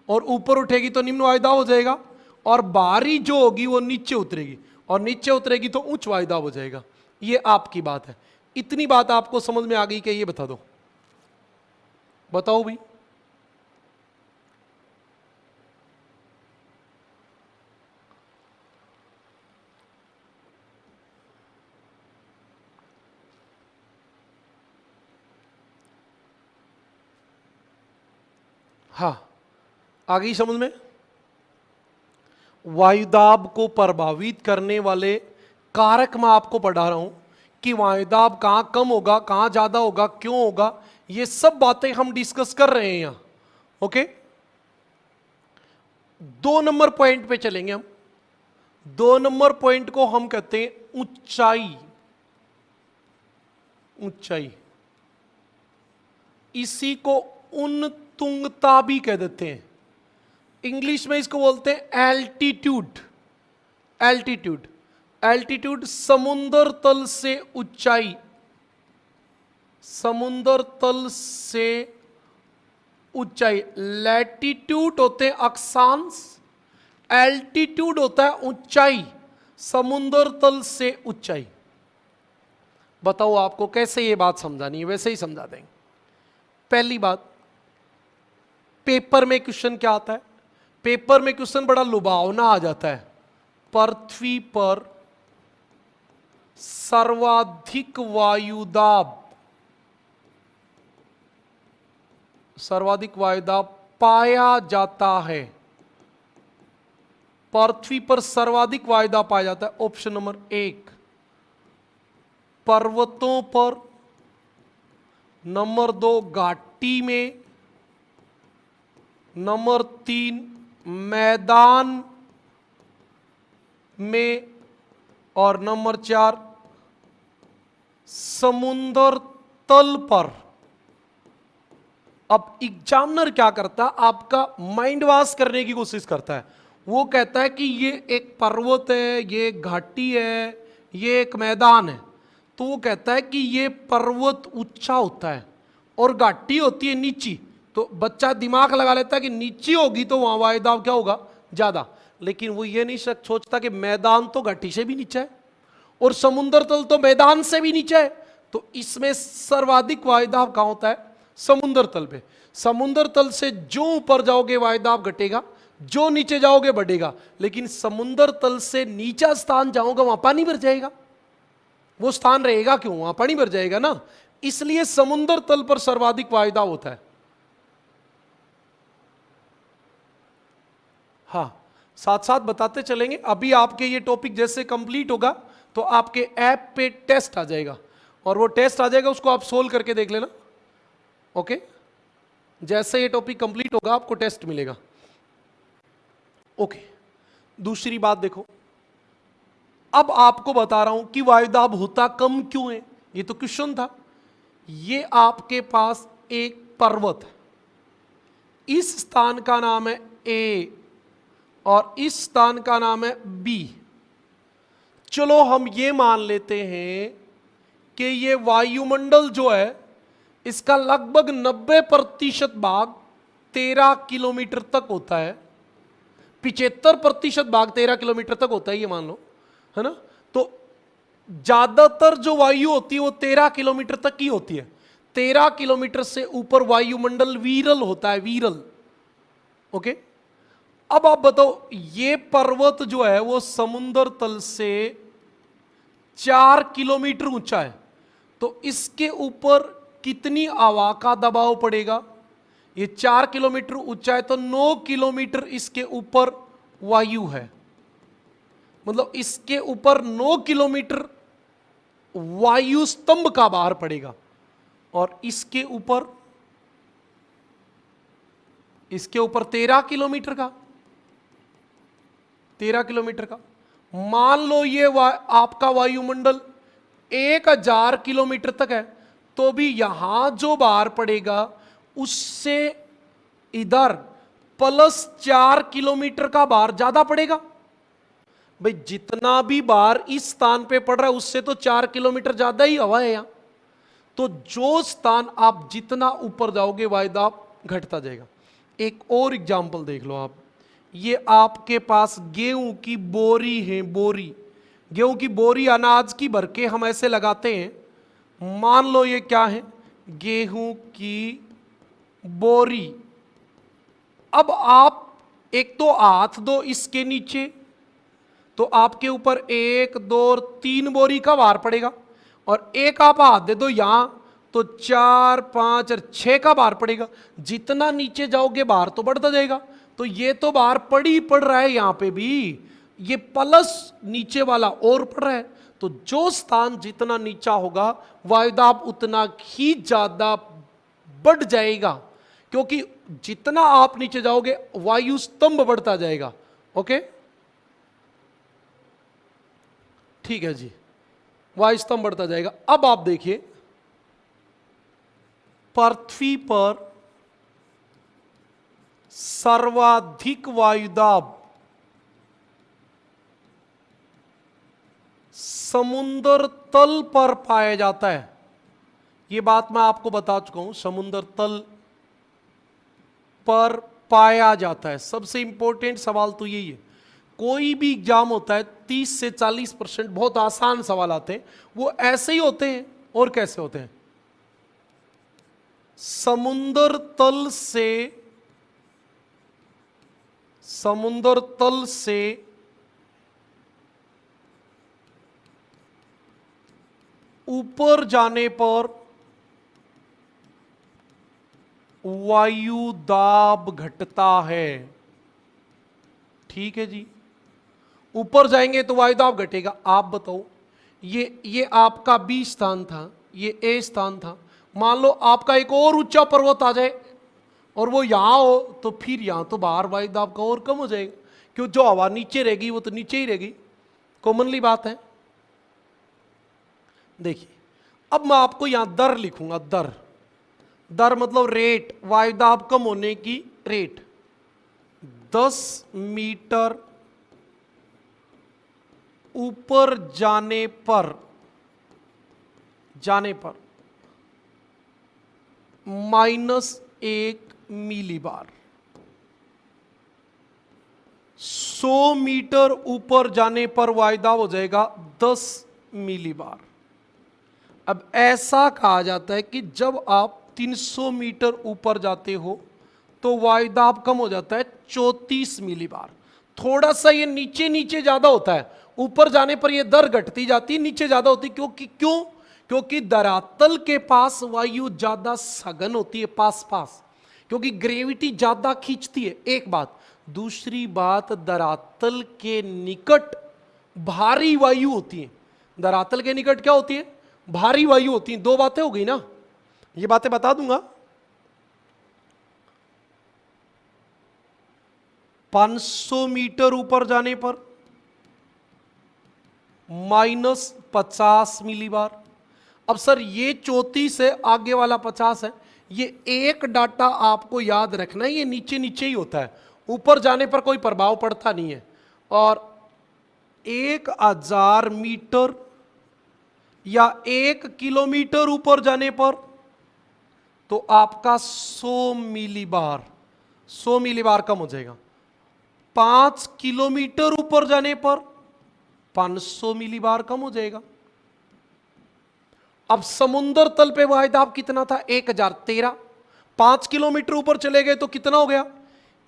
और ऊपर उठेगी तो निम्न वायुदाब हो जाएगा, और बाहरी जो होगी वो नीचे उतरेगी, और नीचे उतरेगी तो उच्च वायुदाब हो जाएगा। ये आपकी बात है। इतनी बात आपको समझ में आ गई कि ये बता दो, बताओ भाई। हाँ, आ गई समझ में? वायुदाब को प्रभावित करने वाले कारक मैं आपको पढ़ा रहा हूं कि वायुदाब कहां कम होगा, कहां ज्यादा होगा, क्यों होगा, ये सब बातें हम डिस्कस कर रहे हैं यहां। ओके, 2 नंबर पॉइंट पे चलेंगे हम। 2 नंबर पॉइंट को हम कहते हैं ऊंचाई। ऊंचाई, इसी को उन्तुंगता भी कह देते हैं। इंग्लिश में इसको बोलते हैं एल्टीट्यूड। एल्टीट्यूड, एल्टीट्यूड समुद्र तल से ऊंचाई, समुद्र तल से ऊंचाई। लैटिट्यूड होते हैं अक्षांश, एल्टीट्यूड होता है ऊंचाई, समुद्र तल से ऊंचाई। बताओ आपको कैसे ये बात समझानी है, वैसे ही समझा देंगे। पहली बात, पेपर में क्वेश्चन क्या आता है? पेपर में क्वेश्चन बड़ा लुभावना आ जाता है। पृथ्वी पर सर्वाधिक वायुदाब, सर्वाधिक वायुदाब पाया जाता है। पृथ्वी पर सर्वाधिक वायुदाब पाया जाता है। ऑप्शन नंबर 1 पर्वतों पर, नंबर 2 घाटी में, नंबर 3 मैदान में, और नंबर 4 समुद्र तल पर। अब एग्जामिनर क्या करता है? आपका माइंड वॉश करने की कोशिश करता है। वो कहता है कि ये एक पर्वत है, ये एक घाटी है, ये एक मैदान है। तो वो कहता है कि ये पर्वत ऊंचा होता है और घाटी होती है नीची। तो बच्चा दिमाग लगा लेता है कि नीची होगी तो वहां वायुदाब क्या होगा? ज्यादा। लेकिन वो ये नहीं सोचता कि मैदान तो घाटी से भी नीचा है और समुद्र तल तो मैदान से भी नीचा है। तो इसमें सर्वाधिक वायुदाब कहां होता है? समुद्र तल पे। समुद्र तल से जो ऊपर जाओगे वायुदाब घटेगा, जो नीचे जाओगे बढ़ेगा। लेकिन समुद्र तल से नीचा स्थान जाओगे वहां पानी भर जाएगा। वो स्थान रहेगा क्यों? वहां पानी भर जाएगा ना। इसलिए समुद्र तल पर सर्वाधिक वायुदाब होता है। हाँ, साथ साथ बताते चलेंगे। अभी आपके ये टॉपिक जैसे कंप्लीट होगा तो आपके ऐप पे टेस्ट आ जाएगा, और वो टेस्ट आ जाएगा, उसको आप सोल्व करके देख लेना। ओके, जैसे ये टॉपिक कंप्लीट होगा आपको टेस्ट मिलेगा। ओके, दूसरी बात देखो, अब आपको बता रहा हूं कि वायुदाब होता कम क्यों है। ये तो क्वेश्चन था। ये आपके पास एक पर्वत है, इस स्थान का नाम है ए और इस स्थान का नाम है बी। चलो हम ये मान लेते हैं कि ये वायुमंडल जो है इसका लगभग 90% भाग 13 किलोमीटर तक होता है, 75% भाग 13 किलोमीटर तक होता है, ये मान लो, है ना। तो ज्यादातर जो वायु होती है वो 13 किलोमीटर तक की होती है। 13 किलोमीटर से ऊपर वायुमंडल वीरल होता है, वीरल। ओके, अब आप बताओ, ये पर्वत जो है वो समुद्र तल से 4 किलोमीटर ऊंचा है, तो इसके ऊपर कितनी हवा का दबाव पड़ेगा? ये 4 किलोमीटर ऊंचा है तो 9 किलोमीटर इसके ऊपर वायु है, मतलब इसके ऊपर 9 किलोमीटर वायु स्तंभ का बाहर पड़ेगा, और इसके ऊपर 13 किलोमीटर का, 13 किलोमीटर का। मान लो ये आपका वायुमंडल 1000 किलोमीटर तक है, तो भी यहां जो बाहर पड़ेगा उससे इधर +4 किलोमीटर का बाहर ज्यादा पड़ेगा। भाई जितना भी बाहर इस स्थान पे पड़ रहा है उससे तो 4 किलोमीटर ज्यादा ही हवा है यहां। तो जो स्थान आप जितना ऊपर जाओगे वायुदाब घटता जाएगा। एक और एग्जांपल देख लो आप, ये आपके पास गेहूं की बोरी है, बोरी, गेहूं की बोरी अनाज की भर के हम ऐसे लगाते हैं। मान लो ये क्या है, गेहूं की बोरी। अब आप एक तो हाथ दो इसके नीचे, तो आपके ऊपर 1 2 3 बोरी का भार पड़ेगा, और एक आप हाथ दे दो यहां तो 4 5 और 6 का भार पड़ेगा। जितना नीचे जाओगे भार तो बढ़ता जाएगा। तो ये तो भार पड़ रहा है यहां पे भी, ये प्लस नीचे वाला और पड़ रहा है। तो जो स्थान जितना नीचा होगा वायुदाब उतना ही ज्यादा बढ़ जाएगा, क्योंकि जितना आप नीचे जाओगे वायु स्तंभ बढ़ता जाएगा। ओके, ठीक है जी, वायु स्तंभ बढ़ता जाएगा। अब आप देखिए, पृथ्वी पर सर्वाधिक वायुदाब समुद्र तल पर पाया जाता है। यह बात मैं आपको बता चुका हूं, समुद्र तल पर पाया जाता है। सबसे इंपॉर्टेंट सवाल तो यही है। कोई भी एग्जाम होता है 30 से 40% बहुत आसान सवाल आते हैं, वो ऐसे ही होते हैं। और कैसे होते हैं? समुद्र तल से ऊपर जाने पर वायु दाब घटता है। ठीक है जी, ऊपर जाएंगे तो वायु दाब घटेगा। आप बताओ, ये आपका बी स्थान था, ये ए स्थान था। मान लो आपका एक और ऊंचा पर्वत आ जाए और वो यहां हो, तो फिर यहां तो बाहर वायु दाब का और कम हो जाएगा, क्यों जो हवा नीचे रहेगी वो तो नीचे ही रहेगी। कॉमनली बात है। देखिए, अब मैं आपको यहां दर लिखूंगा। दर मतलब रेट, वायुदाब कम होने की रेट। 10 मीटर ऊपर जाने पर -1 मिलीबार। 100 मीटर ऊपर जाने पर वायुदाब हो जाएगा 10 मिलीबार। अब ऐसा कहा जाता है कि जब आप 300 मीटर ऊपर जाते हो तो वायुदाब कम हो जाता है 34 मिलीबार। थोड़ा सा ये नीचे ज्यादा होता है, ऊपर जाने पर ये दर घटती जाती, नीचे ज्यादा होती। क्योंकि धरातल के पास वायु ज्यादा सघन होती है, पास, क्योंकि ग्रेविटी ज्यादा खींचती है। एक बात। दूसरी बात, धरातल के निकट भारी वायु होती है। धरातल के निकट क्या होती है? भारी वायु होती है। 2 बातें हो गई ना, ये बातें बता दूंगा। 500 मीटर ऊपर जाने पर -50 मिलीबार। अब सर ये 34 है, आगे वाला 50 है। ये एक डाटा आपको याद रखना है, ये नीचे ही होता है, ऊपर जाने पर कोई प्रभाव पड़ता नहीं है। और 1000 मीटर या 1 किलोमीटर ऊपर जाने पर तो आपका 100 मिलीबार कम हो जाएगा। 5 किलोमीटर ऊपर जाने पर 500 मिलीबार कम हो जाएगा। अब समुद्र तल पे वायुदाब कितना था? 1013। 5 किलोमीटर ऊपर चले गए तो कितना हो गया?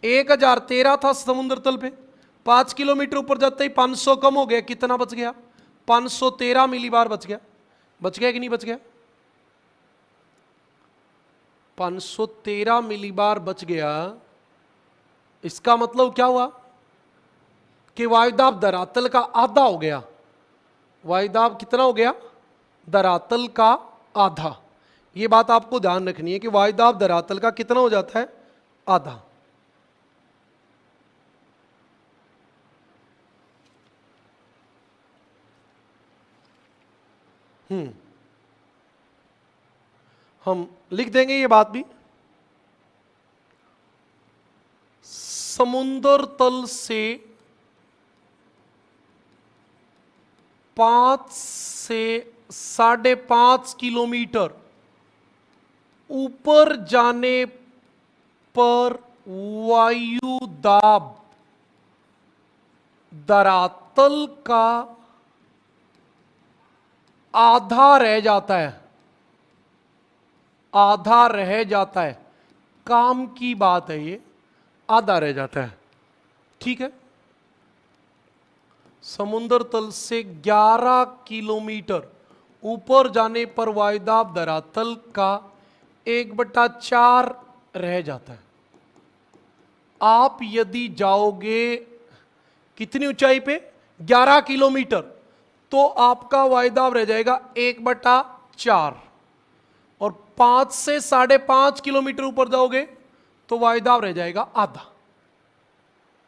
1013 था समुद्र तल पे। 5 किलोमीटर ऊपर जाते ही 500 कम हो गया, कितना बच गया? 513 मिलीबार बच गया। बच गया कि नहीं बच गया? 513 मिलीबार बच गया। इसका मतलब क्या हुआ कि वायुदाब धरातल का आधा हो गया। वायुदाब कितना हो गया? धरातल का आधा। ये बात आपको ध्यान रखनी है कि वायुदाब धरातल का कितना हो जाता है? आधा। हम लिख देंगे ये बात भी। समुद्र तल से 5 से 5.5 किलोमीटर ऊपर जाने पर वायु दाब धरातल का आधा रह जाता है। आधा रह जाता है, काम की बात है ये, आधा रह जाता है। ठीक है। समुद्र तल से 11 किलोमीटर ऊपर जाने पर वायुदाब धरातल का 1/4 रह जाता है। आप यदि जाओगे कितनी ऊंचाई पे? 11 किलोमीटर, तो आपका वायुदाब रह जाएगा 1/4। और 5 से 5.5 किलोमीटर ऊपर जाओगे तो वायुदाब रह जाएगा आधा।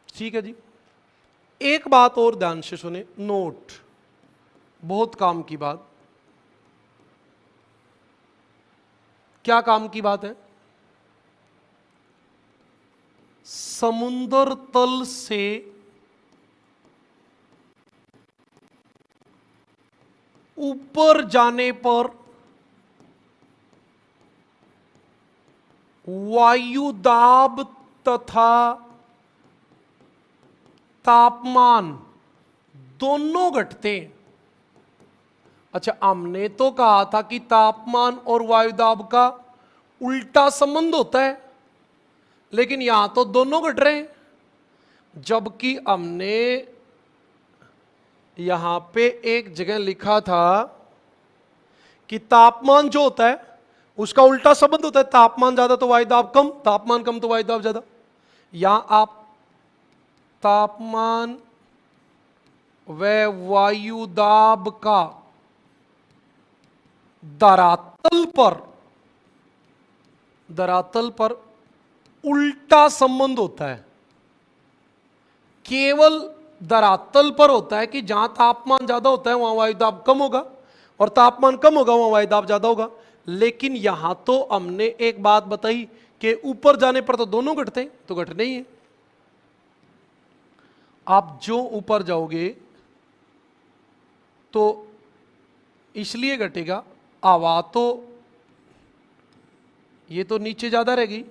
ठीक है जी। एक बात और ध्यान से सुने, नोट, बहुत काम की बात। क्या काम की बात है? समुद्र तल से ऊपर जाने पर वायुदाब तथा तापमान दोनों घटते हैं। अच्छा, हमने तो कहा था कि तापमान और वायुदाब का उल्टा संबंध होता है, लेकिन यहां तो दोनों घट रहे हैं। जबकि हमने यहां पे एक जगह लिखा था कि तापमान जो होता है उसका उल्टा संबंध होता है। तापमान ज्यादा तो वायुदाब कम, तापमान कम तो वायुदाब ज्यादा। यहां आप तापमान व वायुदाब का धरातल पर उल्टा संबंध होता है। केवल धरातल पर होता है कि जहां तापमान ज्यादा होता है वहां वायुदाब कम होगा, और तापमान कम होगा वहां वायुदाब ज्यादा होगा। लेकिन यहां तो हमने एक बात बताई कि ऊपर जाने पर तो दोनों घटते हैं, तो घटने ही है। आप जो ऊपर जाओगे तो इसलिए घटेगा, हवा तो ये तो नीचे ज्यादा रहेगी,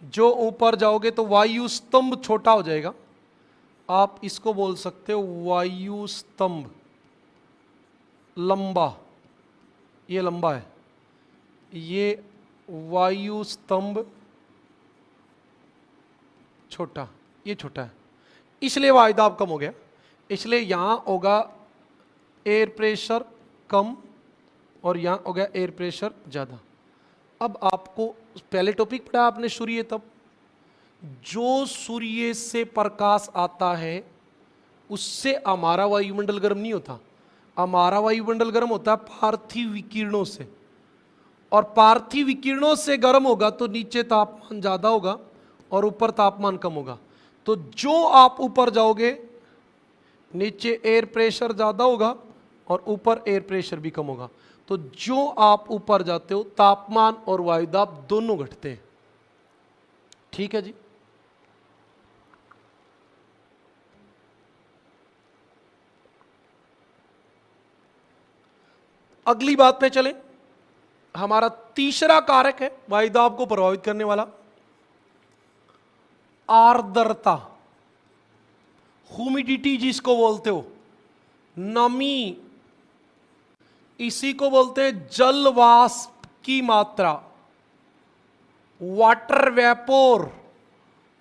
जो ऊपर जाओगे तो वायु स्तंभ छोटा हो जाएगा। आप इसको बोल सकते हो वायु स्तंभ लंबा, ये लंबा है, ये वायु स्तंभ छोटा, ये छोटा है, इसलिए वायुदाब कम हो गया। इसलिए यहां होगा एयर प्रेशर कम और यहां हो गया एयर प्रेशर ज्यादा। अब आपको पहले टॉपिक पढ़ा आपने सूर्य तप, जो सूर्य से प्रकाश आता है उससे हमारा वायुमंडल गर्म नहीं होता। हमारा वायुमंडल गर्म होता है पार्थिव विकिरणों से, और पार्थिव विकिरणों से गर्म होगा तो नीचे तापमान ज्यादा होगा और ऊपर तापमान कम होगा। तो जो आप ऊपर जाओगे नीचे एयर प्रेशर ज्यादा होगा और ऊपर एयर प्रेशर भी कम होगा। तो जो आप ऊपर जाते हो तापमान और वायुदाब दोनों घटते हैं। ठीक है जी। अगली बात पे चले। हमारा तीसरा कारक है वायुदाब को प्रभावित करने वाला, आर्द्रता, ह्यूमिडिटी जिसको बोलते हो, नमी, इसी को बोलते हैं जल वाष्प की मात्रा, वाटर वेपोर,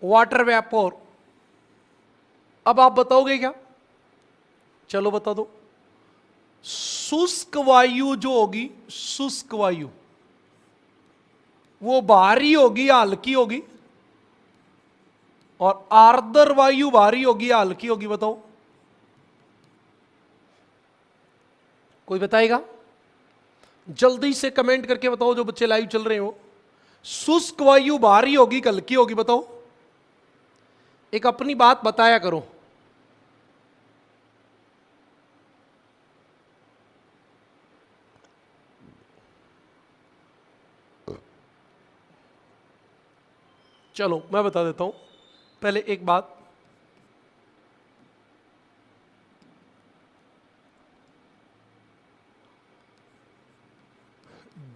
वाटर वेपोर। अब आप बताओगे क्या? चलो बता दो। शुष्क वायु जो होगी, शुष्क वायु, वो भारी होगी या हल्की होगी? और आर्द्र वायु भारी होगी या हल्की होगी? बताओ, कोई बताएगा? जल्दी से कमेंट करके बताओ जो बच्चे लाइव चल रहे हो। शुष्क वायु भारी होगी कि हल्की होगी? बताओ, एक अपनी बात बताया करो। चलो मैं बता देता हूं। पहले एक बात,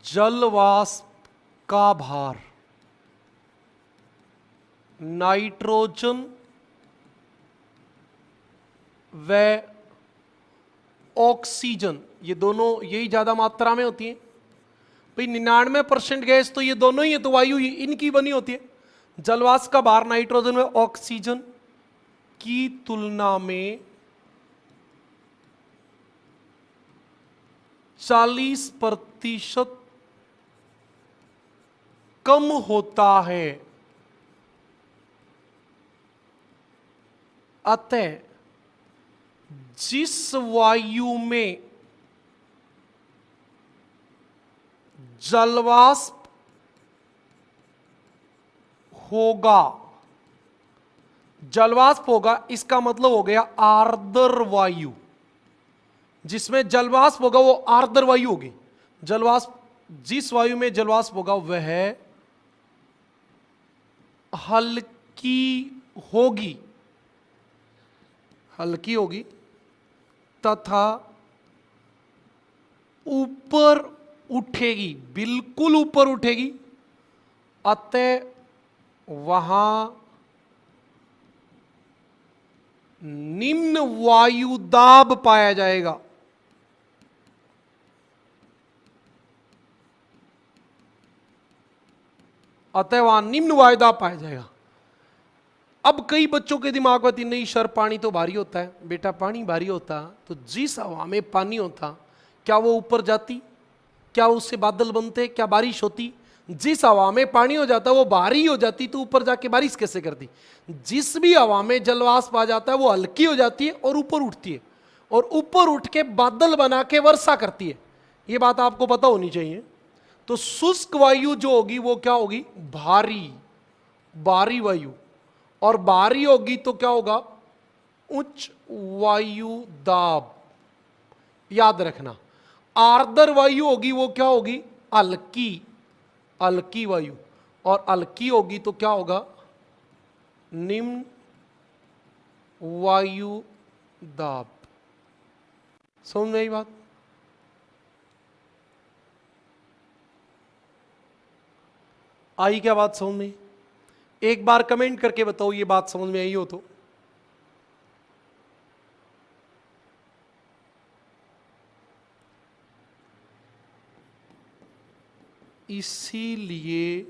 जल वाष्प का भार नाइट्रोजन व ऑक्सीजन, ये दोनों यही ज्यादा मात्रा में होती है भाई। 99% गैस तो ये दोनों ही है, तो वायु इनकी बनी होती है। जलवाष्प का भार नाइट्रोजन व ऑक्सीजन की तुलना में 40% कम होता है। अतः जिस वायु में जलवाष्प होगा, जलवाष्प होगा इसका मतलब हो गया आर्द्र वायु। जिसमें जलवाष्प होगा वो आर्द्र वायु होगी। जलवाष्प, जिस वायु में जलवाष्प होगा वह हल्की होगी, हल्की होगी तथा ऊपर उठेगी, बिल्कुल ऊपर उठेगी। अतः वहां निम्न वायु दाब पाया जाएगा। अतः वहां निम्न वायु दाब पाया जाएगा। अब कई बच्चों के दिमाग में नहीं सर पानी तो भारी होता है। बेटा पानी भारी होता तो जिस हवा में पानी होता क्या वो ऊपर जाती? क्या उससे बादल बनते? क्या बारिश होती? जिस हवा में पानी हो जाता वो भारी हो जाती तो ऊपर जाके बारिश कैसे करती? जिस भी हवा में जलवाष्प आ जाता है वो हल्की हो जाती है और ऊपर उठती है, और ऊपर उठ के बादल बना के वर्षा करती है। ये बात आपको पता होनी चाहिए। तो शुष्क वायु जो होगी वो क्या होगी? भारी, भारी वायु। और भारी होगी तो क्या होगा? उच्च वायु दाब। याद रखना। आर्द्र वायु होगी वो क्या होगी? हल्की, हल्की वायु। और हल्की होगी तो क्या होगा? निम्न वायु दाब। समझ में आई बात? आई क्या बात समझ में? एक बार कमेंट करके बताओ ये बात समझ में आई हो तो। इसीलिए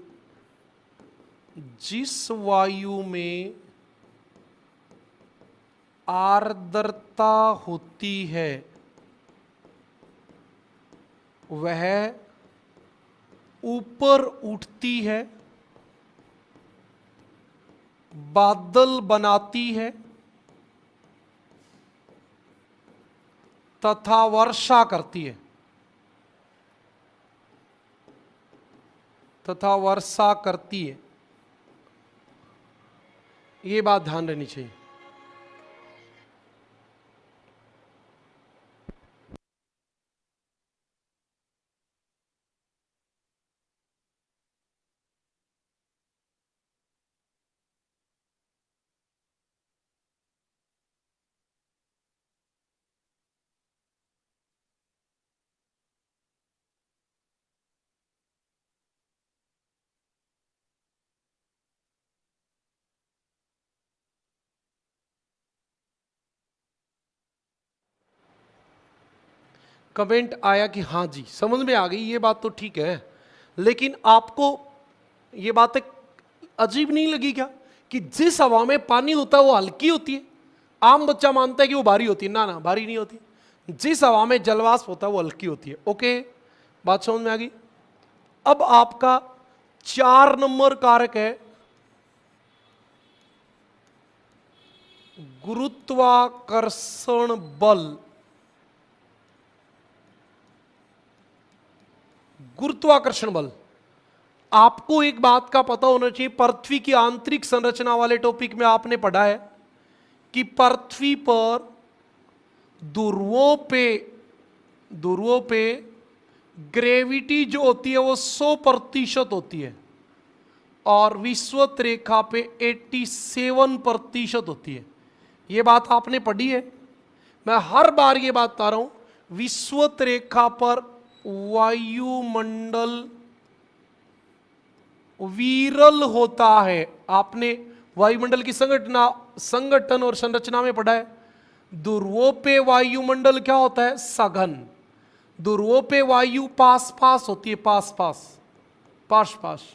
जिस वायु में आर्द्रता होती है वह ऊपर उठती है, बादल बनाती है तथा वर्षा करती है, तथा वर्षा करती है। ये बात ध्यान रखनी चाहिए। कमेंट आया कि हाँ जी समझ में आ गई, ये बात तो ठीक है। लेकिन आपको ये बात अजीब नहीं लगी क्या कि जिस हवा में पानी होता है वो हल्की होती है? आम बच्चा मानता है कि वो भारी होती है। ना ना, भारी नहीं होती। जिस हवा में जलवाष्प होता है वो हल्की होती है। ओके, बात समझ में आ गई। अब आपका 4 नंबर कारक है गुरुत्वाकर्षण बल। गुरुत्वाकर्षण बल, आपको एक बात का पता होना चाहिए, पृथ्वी की आंतरिक संरचना वाले टॉपिक में आपने पढ़ा है कि पृथ्वी पर ध्रुवों पे ग्रेविटी जो होती है वो 100% होती है और विषुवत रेखा पे 87% होती है। ये बात आपने पढ़ी है। मैं हर बार ये बात बता रहा हूं, विषुवत रेखा पर वायुमंडल विरल होता है। आपने वायुमंडल की संगठन और संरचना में पढ़ा है। ध्रुवों पे वायुमंडल क्या होता है? सघन। ध्रुवों पे वायु पास पास होती है, पास पास।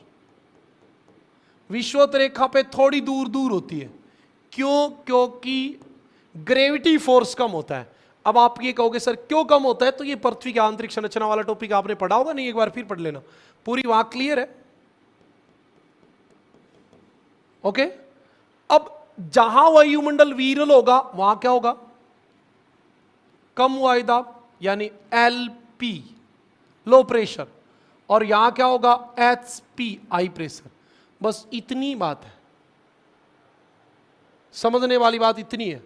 विषुवत रेखा पे थोड़ी दूर दूर होती है। क्यों? क्योंकि ग्रेविटी फोर्स कम होता है। अब आप ये कहोगे सर क्यों कम होता है? तो ये पृथ्वी की आंतरिक संरचना वाला टॉपिक आपने पढ़ा होगा नहीं, एक बार फिर पढ़ लेना, पूरी वहां क्लियर है। ओके। अब जहां वायुमंडल विरल होगा वहां क्या होगा? कम वायुदाब, यानी एलपी लो प्रेशर, और यहां क्या होगा? HP high pressure. बस इतनी बात है, समझने वाली बात इतनी है।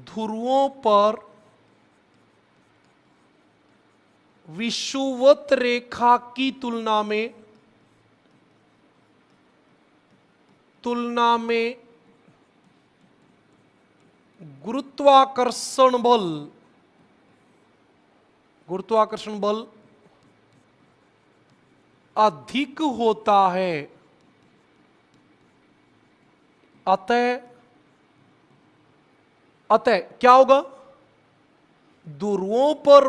ध्रुवों पर विषुवत रेखा की तुलना में गुरुत्वाकर्षण बल अधिक होता है। अतः क्या होगा? ध्रुवों पर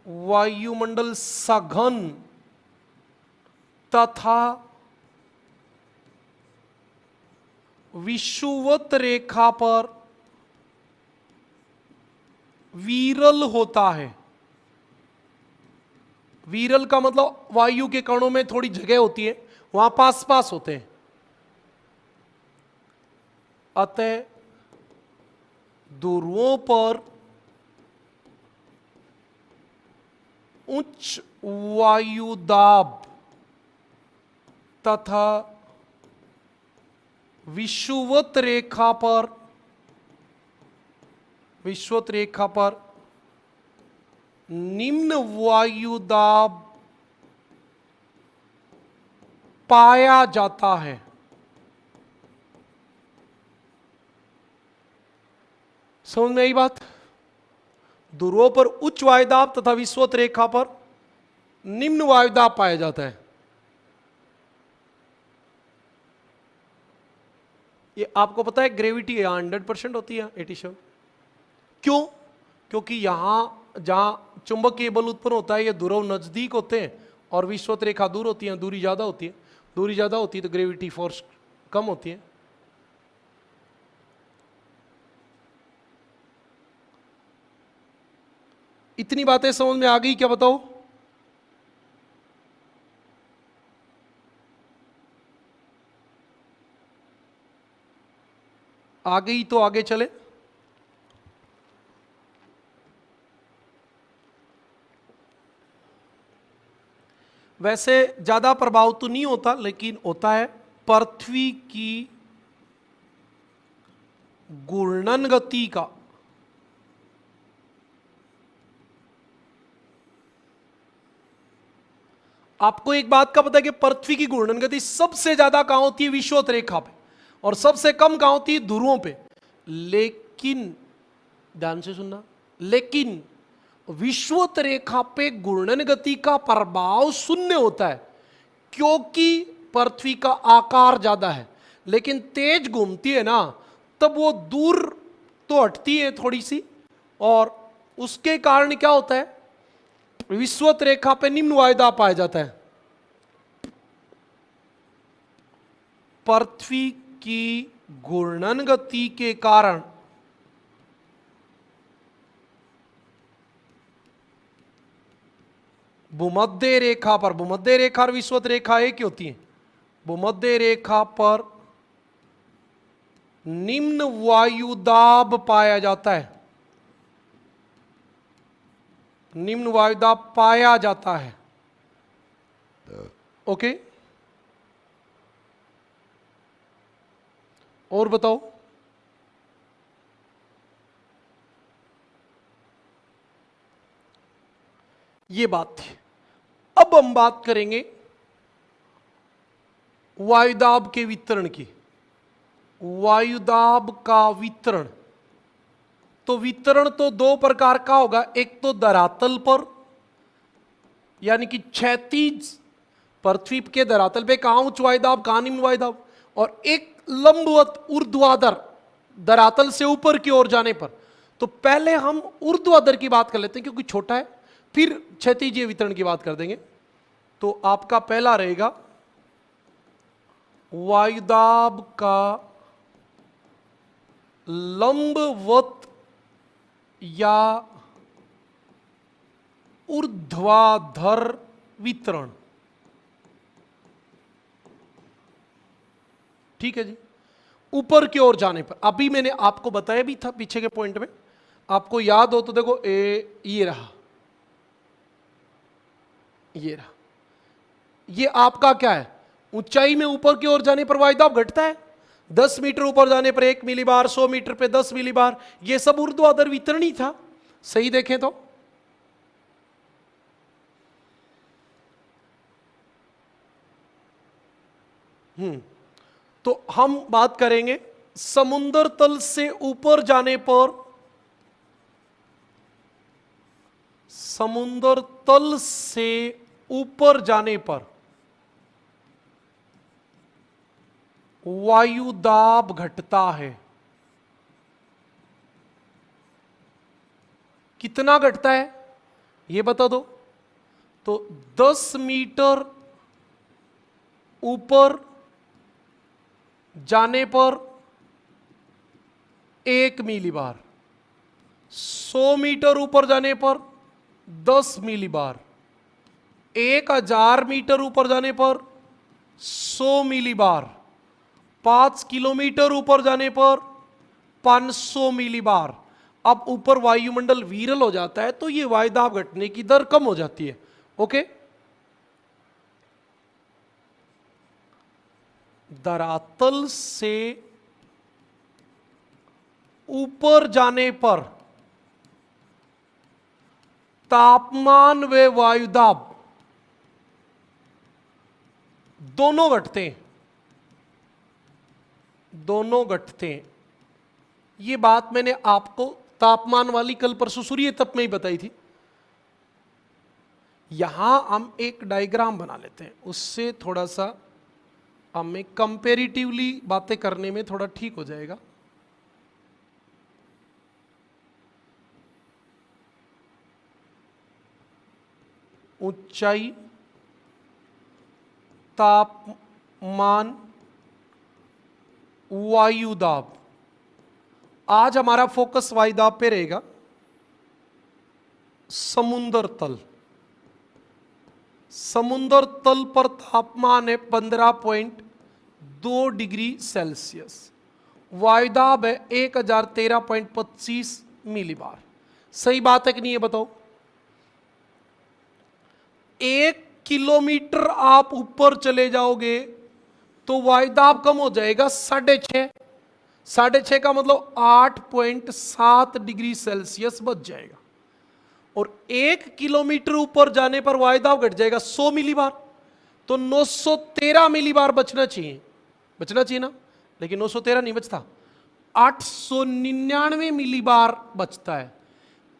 वायुमंडल सघन तथा विषुवत रेखा पर विरल होता है। विरल का मतलब वायु के कणों में थोड़ी जगह होती है, वहां पास पास होते हैं। अतः ध्रुवों पर उच्च वायुदाब तथा विषुवत रेखा पर निम्न वायुदाब पाया जाता है। समझ में आई बात? ध्रुवों पर उच्च वायुदाब तथा विषुवत रेखा पर निम्न वायुदाब पाया जाता है। ये आपको पता है ग्रेविटी यहां 100% होती है, 87। क्यों? क्योंकि यहां जहां चुंबकीय बल उत्पन्न होता है ये ध्रुव नजदीक होते हैं और विषुवत रेखा दूर होती है, दूरी ज्यादा होती है। दूरी ज्यादा होती है तो ग्रेविटी फोर्स कम होती है। इतनी बातें समझ में आ गई क्या? बताओ। आ गई तो आगे चले। वैसे ज्यादा प्रभाव तो नहीं होता, लेकिन होता है। पृथ्वी की घूर्णन गति का आपको एक बात का पता है कि पृथ्वी की घूर्णन गति सबसे ज्यादा कहां होती है? विषुवत रेखा पे, और सबसे कम कहां होती है? ध्रुवों पे। लेकिन ध्यान से सुनना, लेकिन विषुवत रेखा पे घूर्णन गति का प्रभाव शून्य होता है क्योंकि पृथ्वी का आकार ज्यादा है। लेकिन तेज घूमती है ना, तब वो दूर तो हटती है थोड़ी सी, और उसके कारण क्या होता है? विषुवत रेखा पे निम्न वायुदाब पाया जाता है। पृथ्वी की घूर्णन गति के कारण भूमध्य रेखा पर, भूमध्य रेखा और विषुवत रेखा एक ही होती है। भूमध्य रेखा पर निम्न वायुदाब पाया जाता है, निम्न वायुदाब पाया जाता है। ओके, और बताओ। ये बात थी। अब हम बात करेंगे वायुदाब के वितरण की। वायुदाब का वितरण, तो वितरण तो दो प्रकार का होगा। एक तो धरातल पर, यानी कि क्षैतिज पृथ्वी के धरातल पे कहां उच्च वायुदाब कहां निम्न वायुदाब, और एक लंबवत ऊर्ध्वाधर धरातल से ऊपर की ओर जाने पर। तो पहले हम ऊर्ध्वाधर की बात कर लेते हैं क्योंकि छोटा है, फिर क्षैतिजीय वितरण की बात कर देंगे। तो आपका पहला रहेगा वायुदाब का लंबवत या ऊर्ध्वाधर वितरण। ठीक है जी, ऊपर की ओर जाने पर। अभी मैंने आपको बताया भी था पीछे के पॉइंट में, आपको याद हो तो देखो, ये रहा, ये रहा, ये आपका क्या है, ऊंचाई में ऊपर की ओर जाने पर वायुदाब घटता है। 10 मीटर ऊपर जाने पर 1 मिलीबार, 100 मीटर पे 10 मिलीबार, ये सब ऊर्ध्वाधर वितरण ही था। सही देखें तो तो हम बात करेंगे समुद्र तल से ऊपर जाने पर, समुद्र तल से ऊपर जाने पर वायुदाब घटता है। कितना घटता है ये बता दो। तो 10 मीटर ऊपर जाने पर 1 मिलीबार, 100 मीटर ऊपर जाने पर 10 मिलीबार, 1000 मीटर ऊपर जाने पर 100 मिलीबार, 5 किलोमीटर ऊपर जाने पर 500 मिलीबार। अब ऊपर वायुमंडल विरल हो जाता है तो ये वायुदाब घटने की दर कम हो जाती है। ओके, धरातल से ऊपर जाने पर तापमान व वायुदाब दोनों घटते हैं, दोनों घटते हैं। ये बात मैंने आपको तापमान वाली कल परसों सूर्य तप में ही बताई थी। यहां हम एक डायग्राम बना लेते हैं, उससे थोड़ा सा हमें कंपैरेटिवली बातें करने में थोड़ा ठीक हो जाएगा। ऊंचाई, तापमान, वायुदाब। आज हमारा फोकस वायुदाब पे रहेगा। समुद्र तल, समुद्र तल पर तापमान है 15.2 डिग्री सेल्सियस, वायुदाब है 1013.25 मिलीबार। सही बात है कि नहीं ये बताओ। 1 किलोमीटर आप ऊपर चले जाओगे तो वायुदाब कम हो जाएगा 6.5, 6.5 का मतलब 8.7 डिग्री सेल्सियस बच जाएगा। और 1 किलोमीटर ऊपर जाने पर वायुदाब घट जाएगा 100 मिलीबार, तो 913 मिलीबार बचना चाहिए, बचना चाहिए ना, लेकिन 913 नहीं बचता, 899 मिलीबार बचता है।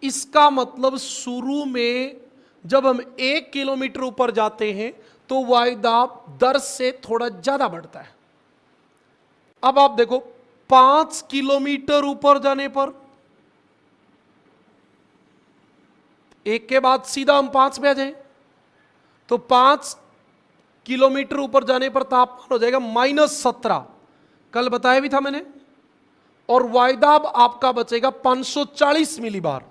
इसका मतलब शुरू में जब हम 1 किलोमीटर ऊपर जाते हैं तो वायुदाब दर से थोड़ा ज्यादा बढ़ता है। अब आप देखो 5 किलोमीटर ऊपर जाने पर, एक के बाद सीधा हम 5 पे आ जाएं, तो 5 किलोमीटर ऊपर जाने पर तापमान हो जाएगा -17, कल बताया भी था मैंने, और वायुदाब आपका बचेगा 540 मिलीबार।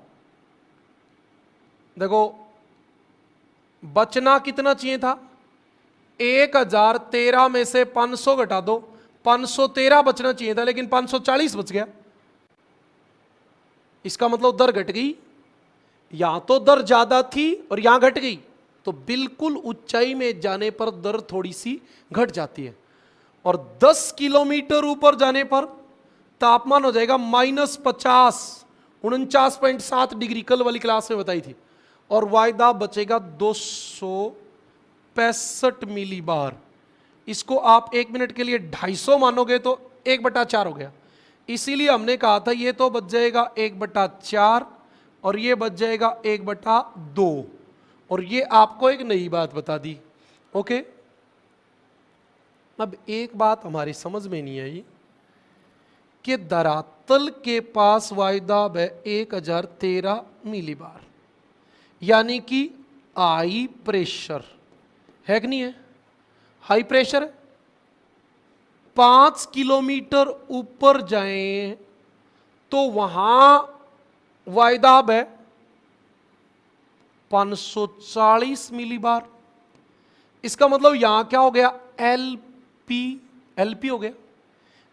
देखो बचना कितना चाहिए था? 1013 में से 500 घटा दो, 513 बचना चाहिए था, लेकिन 540 बच गया। इसका मतलब दर घट गई, यहां तो दर ज्यादा थी और यहां घट गई, तो बिल्कुल ऊंचाई में जाने पर दर थोड़ी सी घट जाती है। और 10 किलोमीटर ऊपर जाने पर तापमान हो जाएगा -50, 49.7 डिग्री, कल वाली क्लास में बताई थी। और वायुदाब बचेगा 265 मिली बार। इसको आप 1 मिनट के लिए 250 मानोगे तो 1/4 हो गया। इसीलिए हमने कहा था ये तो बच जाएगा 1/4 और ये बच जाएगा 1/2। और ये आपको एक नई बात बता दी। ओके, अब एक बात हमारी समझ में नहीं आई कि धरातल के पास वायुदाब है 1013 मिली बार, यानी कि हाई प्रेशर है कि नहीं है? हाई प्रेशर है। 5 किलोमीटर ऊपर जाएं तो वहां वायुदाब है 540 मिली बार। इसका मतलब यहां क्या हो गया? एलपी हो गया,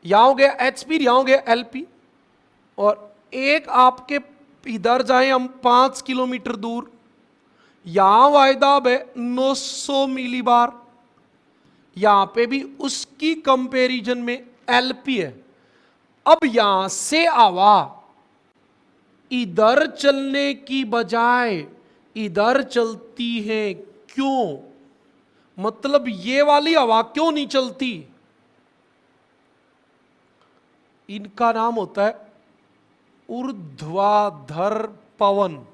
यहां हो गया एचपी, यहां हो गया एलपी। और एक आपके इधर जाएं हम 5 किलोमीटर दूर, यहां वायुदाब है 900 मिली बार, यहां पे भी उसकी कंपैरिजन में एलपी है। अब यहां से हवा इधर चलने की बजाय इधर चलती है, क्यों? मतलब ये वाली हवा क्यों नहीं चलती? इनका नाम होता है ऊर्ध्वाधर पवन,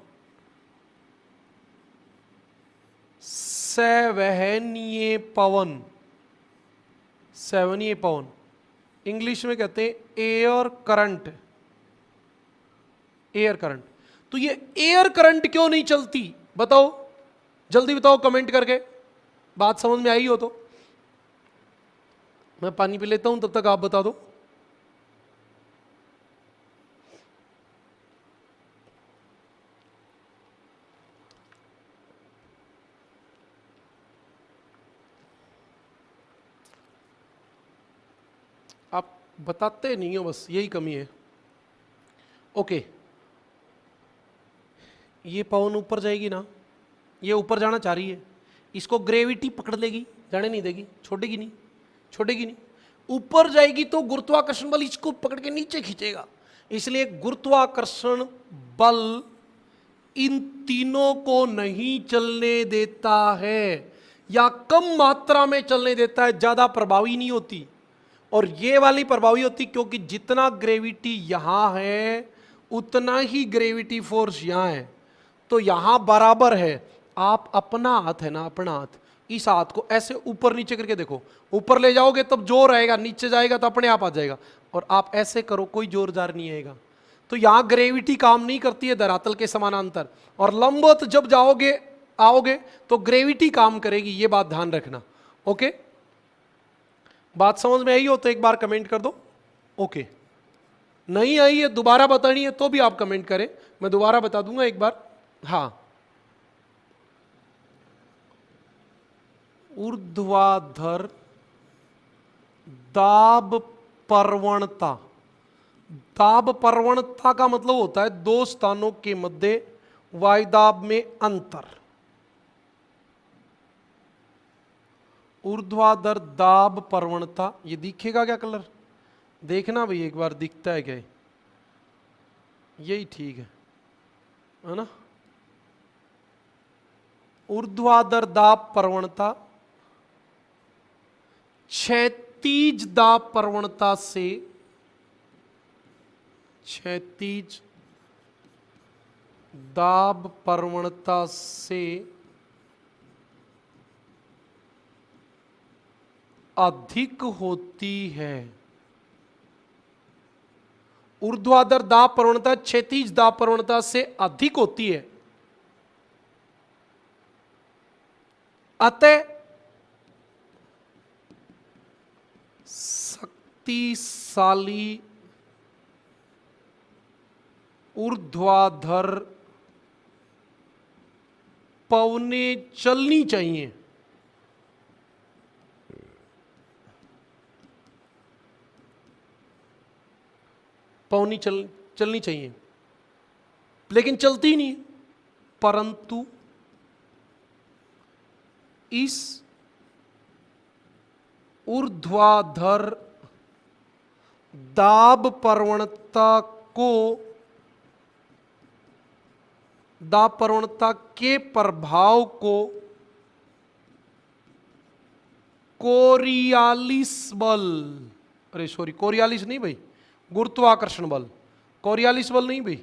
संवहनीय पवन। संवहनीय पवन इंग्लिश में कहते हैं एयर करंट। Air current. तो ये एयर करंट क्यों नहीं चलती? बताओ, जल्दी बताओ कमेंट करके। बात समझ में आई हो तो मैं पानी पी लेता हूं, तब तक आप बता दो। आप बताते नहीं हो, बस यही कमी है। ओके, ये पवन ऊपर जाएगी ना, ये ऊपर जाना चाह रही है, इसको ग्रेविटी पकड़ लेगी, जाने नहीं देगी, छोड़ेगी नहीं, छोड़ेगी नहीं। ऊपर जाएगी तो गुरुत्वाकर्षण बल इसको पकड़ के नीचे खींचेगा। इसलिए गुरुत्वाकर्षण बल इन तीनों को नहीं चलने देता है, या कम मात्रा में चलने देता है, ज्यादा प्रभावी नहीं होती। और ये वाली प्रभावी होती क्योंकि जितना ग्रेविटी यहां है उतना ही ग्रेविटी फोर्स यहां है, तो यहां बराबर है। आप अपना हाथ है ना, अपना हाथ, इस हाथ को ऐसे ऊपर नीचे करके देखो, ऊपर ले जाओगे तब जोर आएगा, नीचे जाएगा तो अपने आप आ जाएगा। और आप ऐसे करो, कोई जोरदार नहीं आएगा। तो यहां ग्रेविटी काम नहीं करती है धरातल के समानांतर, और लंबवत जब जाओगे आओगे तो ग्रेविटी काम करेगी, ये बात ध्यान रखना। ओके, बात समझ में आई हो तो एक बार कमेंट कर दो। ओके, नहीं आई है, दोबारा बतानी है तो भी आप कमेंट करें, मैं दोबारा बता दूंगा एक बार। हाँ, ऊर्ध्वाधर दाब प्रवणता। दाब प्रवणता का मतलब होता है दो स्थानों के मध्य वायुदाब में अंतर। ऊर्ध्वाधर दाब प्रवणता, ये दिखेगा क्या कलर? देखना भाई एक बार, दिखता है क्या? यही ठीक है ना? ऊर्ध्वाधर दाब प्रवणता क्षैतिज दाब प्रवणता से, क्षैतिज दाब प्रवणता से अधिक होती है। ऊर्ध्वाधर दाब प्रवणता क्षैतिज दाब प्रवणता से अधिक होती है, अतः शक्तिशाली ऊर्ध्वाधर पवनें चलनी चाहिए। पवनी चलनी चाहिए, लेकिन चलती नहीं। परंतु इस ऊर्ध्वाधर दाब प्रवणता के प्रभाव को कोरियालिस बल, अरे सॉरी, कोरियालिस नहीं भाई, गुरुत्वाकर्षण बल, कोरियालिस बल नहीं भाई,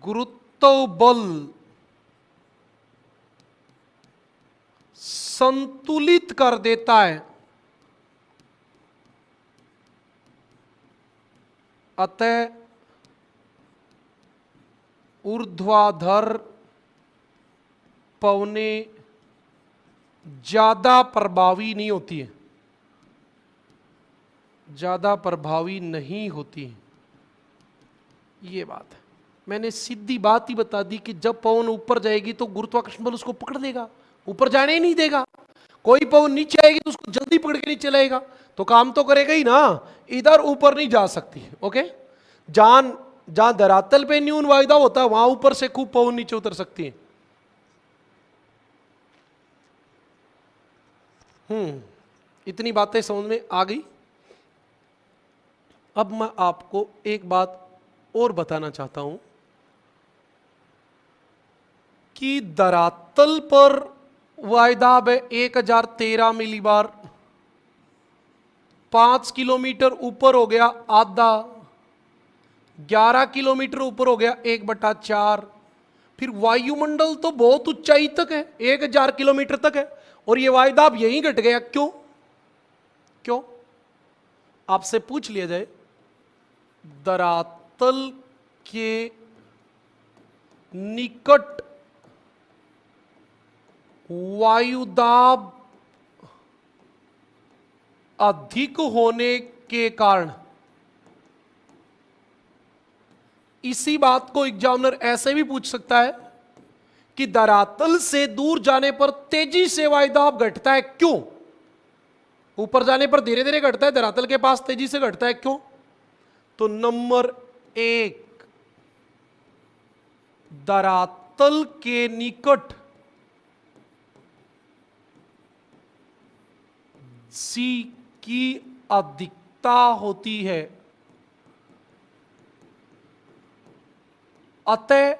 गुरुत्व बल संतुलित कर देता है। अतः ऊर्ध्वाधर पवनें ज्यादा प्रभावी नहीं होती है, ज्यादा प्रभावी नहीं होती है। ये बात है, मैंने सीधी बात ही बता दी कि जब पवन ऊपर जाएगी तो गुरुत्वाकर्षण बल उसको पकड़ लेगा, ऊपर जाने ही नहीं देगा। कोई पवन नीचे आएगी तो उसको जल्दी पकड़ के नीचे लाएगा, तो काम तो करेगा ही ना, इधर ऊपर नहीं जा सकती। ओके, जहां धरातल पे न्यून वायुदाब होता है वहां ऊपर से खूब पवन नीचे उतर सकती है। इतनी बातें समझ में आ गई। अब मैं आपको एक बात और बताना चाहता हूं कि धरातल पर वायुदाब है 1013 मिलीबार, 5 किलोमीटर ऊपर हो गया आधा, 11 किलोमीटर ऊपर हो गया 1/4। फिर वायुमंडल तो बहुत ऊंचाई तक है, 1000 किलोमीटर तक है, और ये वायुदाब यहीं घट गया। क्यों? क्यों? आपसे पूछ लिया जाए, धरातल के निकट वायुदाब अधिक होने के कारण, इसी बात को एग्जामिनर ऐसे भी पूछ सकता है कि धरातल से दूर जाने पर तेजी से वायुदाब घटता है, क्यों? ऊपर जाने पर धीरे धीरे घटता है, धरातल के पास तेजी से घटता है, क्यों? तो नंबर 1, धरातल के निकट सी की अधिकता होती है, अतः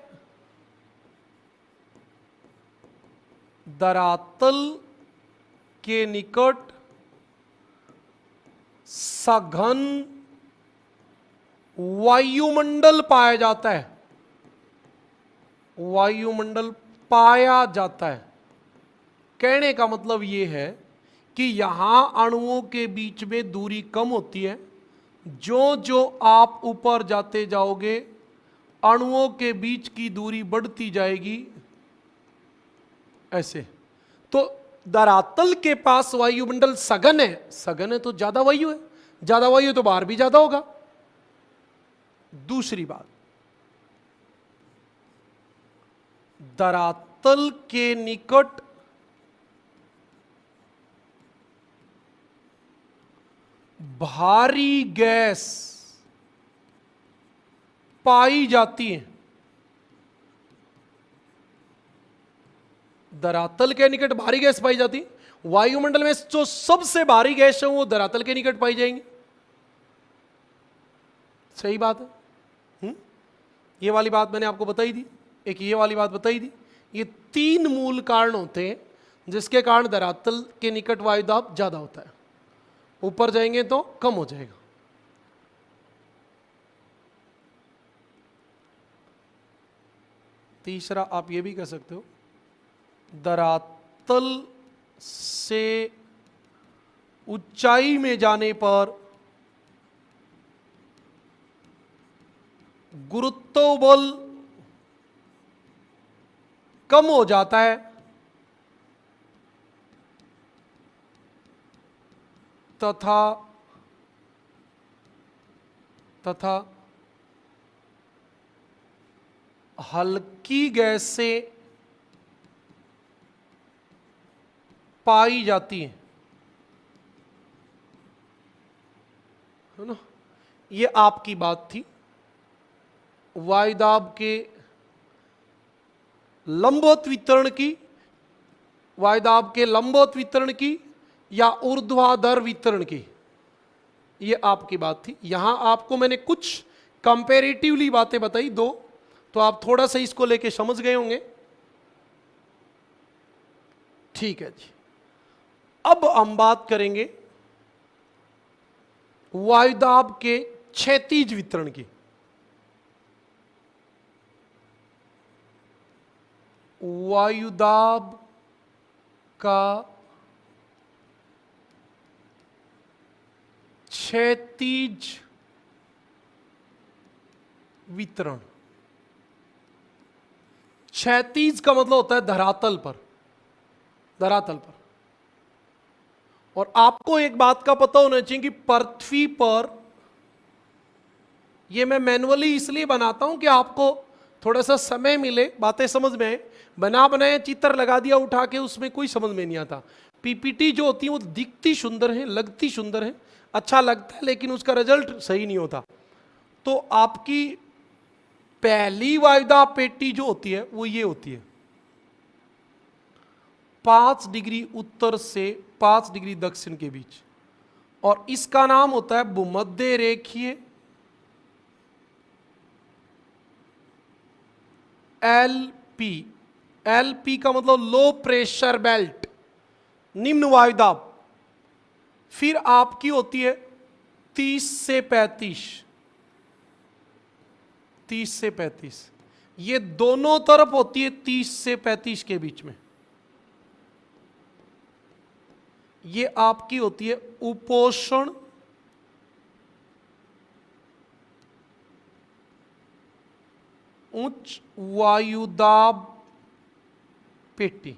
धरातल के निकट सघन वायुमंडल पाया जाता है, वायुमंडल पाया जाता है। कहने का मतलब यह है कि यहां अणुओं के बीच में दूरी कम होती है, जो जो आप ऊपर जाते जाओगे अणुओं के बीच की दूरी बढ़ती जाएगी, ऐसे। तो धरातल के पास वायुमंडल सघन है तो ज्यादा वायु है, ज्यादा वायु तो बाहर भी ज्यादा होगा। दूसरी बात, धरातल के निकट भारी गैस पाई जाती है। धरातल के निकट भारी गैस पाई जाती है, वायुमंडल में जो सबसे भारी गैस है वो धरातल के निकट पाई जाएंगी। सही बात है। ये वाली बात मैंने आपको बताई दी, एक ये वाली बात बताई दी। ये 3 मूल कारण होते हैं जिसके कारण धरातल के निकट वायुदाब ज्यादा होता है, ऊपर जाएंगे तो कम हो जाएगा। तीसरा आप ये भी कह सकते हो, धरातल से ऊंचाई में जाने पर गुरुत्व बल कम हो जाता है, तथा हल्की गैसें पाई जाती हैं, है ना। ये आपकी बात थी। वायुदाब के लंबवत वितरण की, वायुदाब के लंबवत वितरण की या ऊर्ध्वाधर वितरण की, ये आपकी बात थी। यहां आपको मैंने कुछ कंपैरेटिवली बातें बताई दो, तो आप थोड़ा सा इसको लेके समझ गए होंगे। ठीक है जी। अब हम बात करेंगे वायुदाब के क्षैतिज वितरण की। वायुदाब का क्षैतिज वितरण। क्षैतिज का मतलब होता है धरातल पर, धरातल पर। और आपको एक बात का पता होना चाहिए कि पृथ्वी पर, ये मैं मैनुअली इसलिए बनाता हूं कि आपको थोड़ा सा समय मिले, बातें समझ में आए। बना बनाया चित्र लगा दिया उठा के, उसमें कोई समझ में नहीं आता। पीपीटी जो होती है वो दिखती सुंदर है, लगती सुंदर है, अच्छा लगता है, लेकिन उसका रिजल्ट सही नहीं होता। तो आपकी पहली वायुदाब पेटी जो होती है वो ये होती है, 5 डिग्री उत्तर से 5 डिग्री दक्षिण के बीच, और इसका नाम होता है भूमध्य रेखीय एलपी। एलपी का मतलब लो प्रेशर बेल्ट, निम्न वायुदाब। फिर आपकी होती है 30 से 35, 30 से 35, ये दोनों तरफ होती है 30 से 35 के बीच में। ये आपकी होती है उपोषण उच्च वायुदाब पेटी।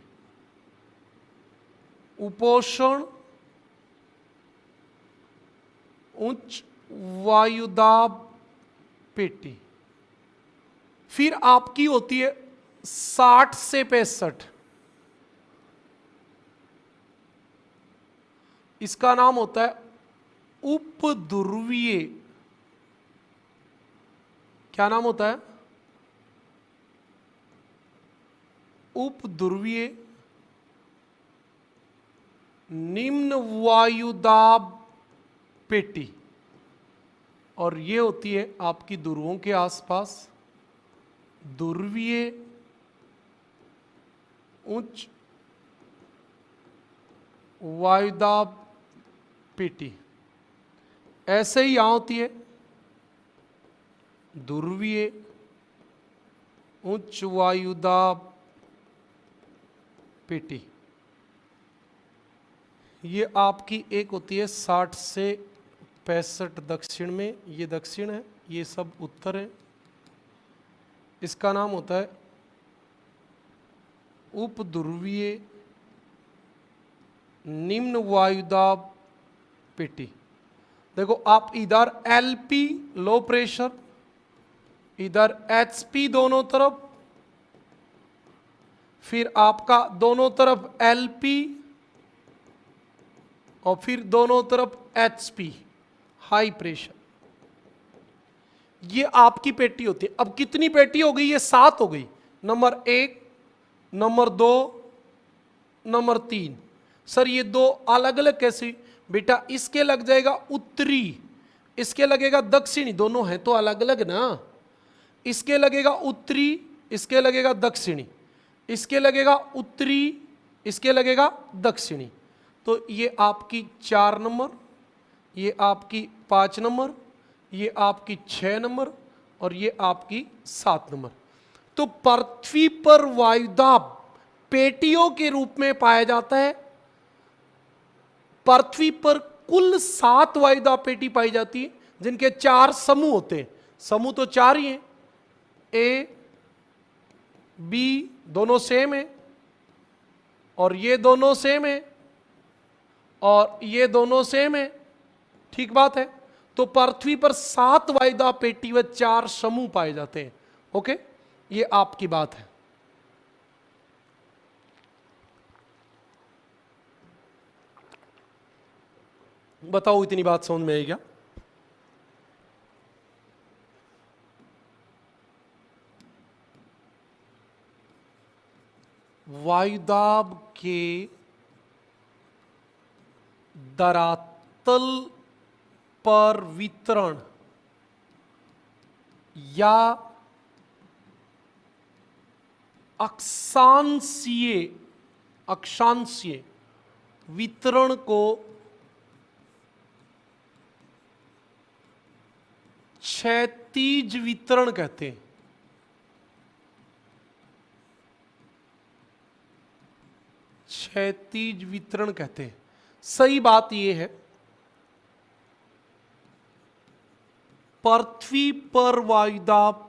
उपोषण उच्च वायुदाब पेटी। फिर आपकी होती है 60 से 65, इसका नाम होता है उपध्रुवीय। क्या नाम होता है? उपध्रुवीय निम्न वायुदाब पेटी। और ये होती है आपकी ध्रुवों के आसपास ध्रुवीय उच्च वायुदाब पेटी। ऐसे ही यहां होती है ध्रुवीय उच्च वायुदाब पेटी। ये आपकी एक होती है 60 से 65 दक्षिण में, ये दक्षिण है, ये सब उत्तर है। इसका नाम होता है उपध्रुवीय निम्न वायुदाब पेटी। देखो आप इधर एलपी लो प्रेशर, इधर एचपी दोनों तरफ, फिर आपका दोनों तरफ एलपी, और फिर दोनों तरफ एचपी हाई प्रेशर। ये आपकी पेटी होती है। अब कितनी पेटी हो गई? ये 7 हो गई। Number 1, number 2, number 3। सर ये दो अलग अलग कैसे? बेटा इसके लग जाएगा उत्तरी, इसके लगेगा दक्षिणी, दोनों हैं तो अलग अलग ना। इसके लगेगा उत्तरी, इसके लगेगा दक्षिणी, इसके लगेगा उत्तरी, इसके लगेगा दक्षिणी। तो ये आपकी 4 नंबर, ये आपकी 5 नंबर, ये आपकी 6 नंबर, और ये आपकी 7 नंबर। तो पृथ्वी पर वायुदाब पेटियों के रूप में पाया जाता है। पृथ्वी पर कुल 7 वायुदाब पेटी पाई जाती है, जिनके 4 समूह होते हैं। समूह तो 4 ही हैं, ए बी दोनों सेम है, और ये दोनों सेम है, और ये दोनों सेम है। ठीक बात है। तो पृथ्वी पर 7 वायुदाब पेटी व 4 समूह पाए जाते हैं। ओके, ये आपकी बात है। बताओ इतनी बात समझ में आई क्या? वायुदाब के धरातल पर वितरण या अक्षांशीय वितरण को क्षैतिज वितरण कहते हैं। क्षैतिज वितरण कहते हैं। सही बात यह है, पृथ्वी पर वायुदाब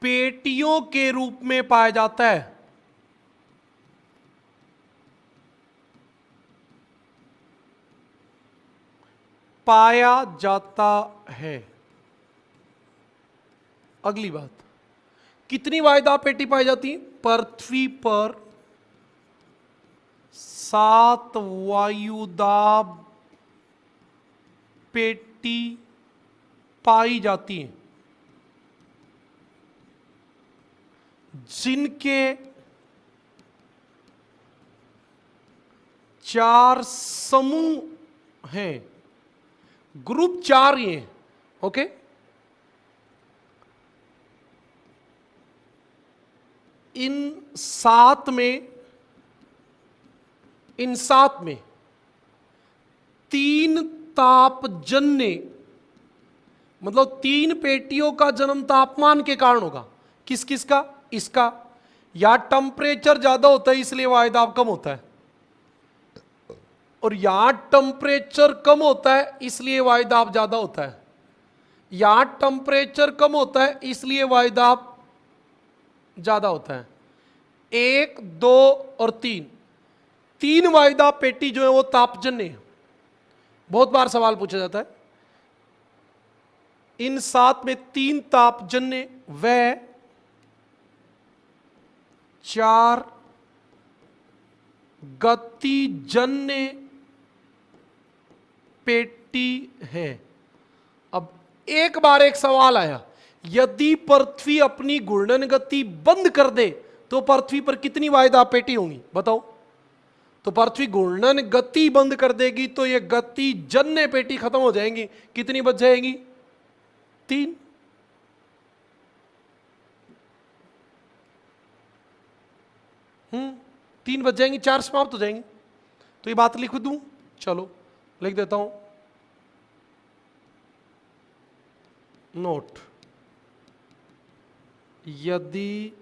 पेटियों के रूप में पाया जाता है। पाया जाता है। अगली बात, कितनी वायुदाब पेटी पाई जाती है? पृथ्वी पर 7 वायुदाब पेटी पाई जाती हैं, जिनके 4 समूह हैं। ग्रुप 4 ये हैं, ओके। इन सात में 3 तापजन्य, मतलब 3 पेटियों का जन्म तापमान के कारण होगा। किस किस का? इसका, या टेम्परेचर ज्यादा होता है इसलिए वायुदाब कम होता है, और यहां टेम्परेचर कम होता है इसलिए वायुदाब ज्यादा होता है, यहां टेम्परेचर कम होता है इसलिए वायुदाब ज्यादा होता है। 1, 2 और 3 वायुदाब पेटी जो है वो तापजन्य है। बहुत बार सवाल पूछा जाता है। इन 7 में 3 तापजन्य व 4 गतिजन्य पेटी है। अब एक बार एक सवाल आया, यदि पृथ्वी अपनी घूर्णन गति बंद कर दे तो पृथ्वी पर कितनी वायुदाब पेटी होंगी? बताओ। तो पृथ्वी घूर्णन गति बंद कर देगी तो ये गतिजन्य पेटी खत्म हो जाएंगी। कितनी बच जाएंगी? 3। 3 बच जाएंगी, 4 समाप्त हो जाएंगी। तो ये बात लिख दूं? चलो लिख देता हूं। नोट, यदि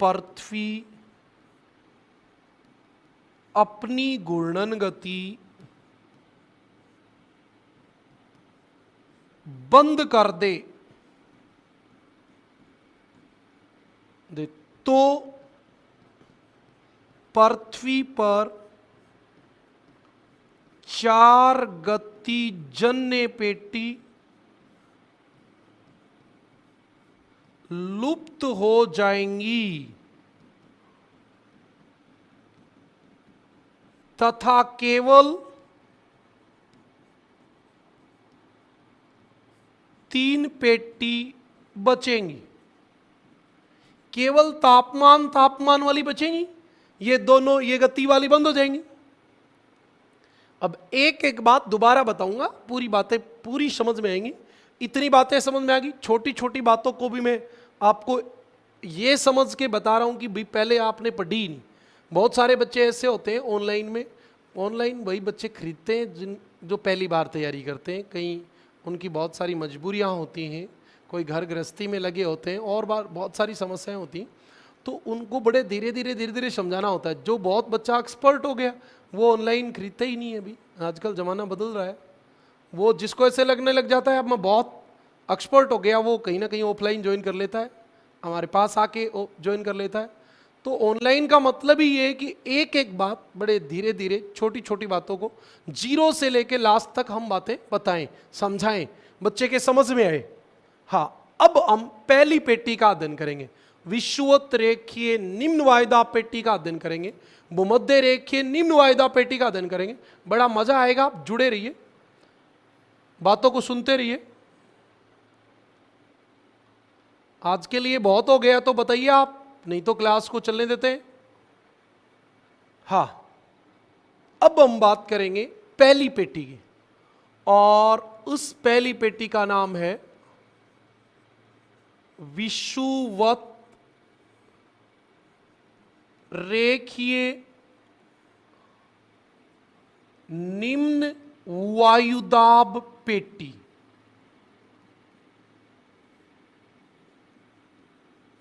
पृथ्वी अपनी घूर्णन गति बंद कर दे तो पृथ्वी पर 4 गतिजन्य पेटी लुप्त हो जाएंगी तथा केवल 3 पेटी बचेंगी। केवल तापमान वाली बचेंगी, ये दोनों, ये गति वाली बंद हो जाएंगी। अब एक एक बात दोबारा बताऊंगा, पूरी बातें पूरी समझ में आएंगी। इतनी बातें समझ में आ गई। छोटी छोटी बातों को भी मैं आपको ये समझ के बता रहा हूं कि भाई पहले आपने पढ़ी नहीं। बहुत सारे बच्चे ऐसे होते हैं ऑनलाइन वही बच्चे खरीदते हैं जो पहली बार तैयारी करते हैं। कहीं उनकी बहुत सारी मजबूरियां होती हैं, कोई घर गृहस्थी में लगे होते हैं और बहुत सारी समस्याएं होती हैं, तो उनको बड़े धीरे धीरे समझाना होता है। जो बहुत बच्चा एक्सपर्ट हो गया वो ऑनलाइन खरीदते ही नहीं है। अभी आजकल ज़माना बदल रहा है। वो जिसको ऐसे लगने लग जाता है अब मैं बहुत एक्सपर्ट हो गया, वो कहीं ना कहीं ऑफलाइन ज्वाइन कर लेता है, हमारे पास आके ज्वाइन कर लेता है। तो ऑनलाइन का मतलब ही ये है कि एक एक बात बड़े धीरे धीरे छोटी छोटी बातों को जीरो से लेके लास्ट तक हम बातें बताएं, समझाएं। बच्चे के समझ में आए? हाँ, अब हम पहली पेटी का अध्ययन करेंगे। विषुवत रेखीय निम्न वायुदाब पेटी का अध्ययन करेंगे, भूमध्य रेखीय निम्न वायुदाब पेटी का अध्ययन करेंगे। बड़ा मजा आएगा, आप जुड़े रहिए, बातों को सुनते रहिए। आज के लिए बहुत हो गया तो बताइए आप, नहीं तो क्लास को चलने देते हैं। हाँ, अब हम बात करेंगे पहली पेटी की, और उस पहली पेटी का नाम है विषुवत रेखीय निम्न वायुदाब पेटी।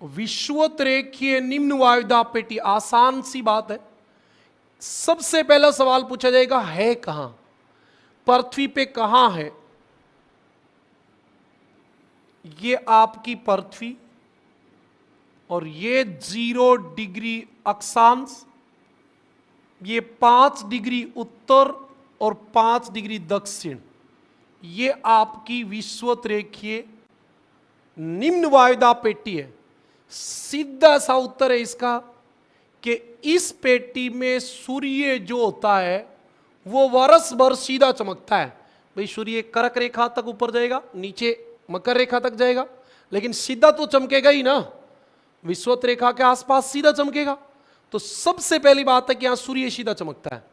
विषुवत रेखीय निम्न वायुदाब पेटी, आसान सी बात है। सबसे पहला सवाल पूछा जाएगा, है कहां, पृथ्वी पे कहां है? ये आपकी पृथ्वी, और ये 0 डिग्री अक्षांश, ये 5 डिग्री उत्तर और 5 डिग्री दक्षिण, ये आपकी विषुवत रेखीय निम्न वायुदाब पेटी है। सीधा सा उत्तर है इसका कि इस पेटी में सूर्य जो होता है वो वर्ष भर सीधा चमकता है। भाई सूर्य कर्क रेखा तक ऊपर जाएगा, नीचे मकर रेखा तक जाएगा, लेकिन सीधा तो चमकेगा ही ना, विषुवत रेखा के आसपास सीधा चमकेगा। तो सबसे पहली बात है कि यहां सूर्य सीधा चमकता है।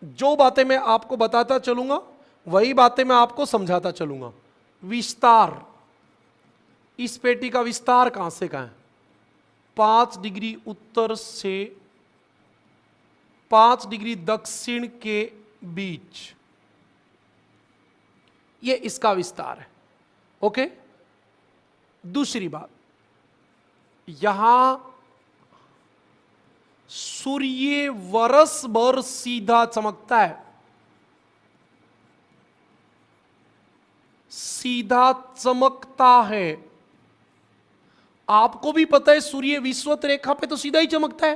जो बातें मैं आपको बताता चलूंगा वही बातें मैं आपको समझाता चलूंगा। विस्तार, इस पेटी का विस्तार कहां से कहां है? 5 डिग्री उत्तर से 5 डिग्री दक्षिण के बीच, ये इसका विस्तार है। ओके, दूसरी बात, यहां सूर्य वर्ष भर सीधा चमकता है, सीधा चमकता है। आपको भी पता है सूर्य विषुवत रेखा पे तो सीधा ही चमकता है,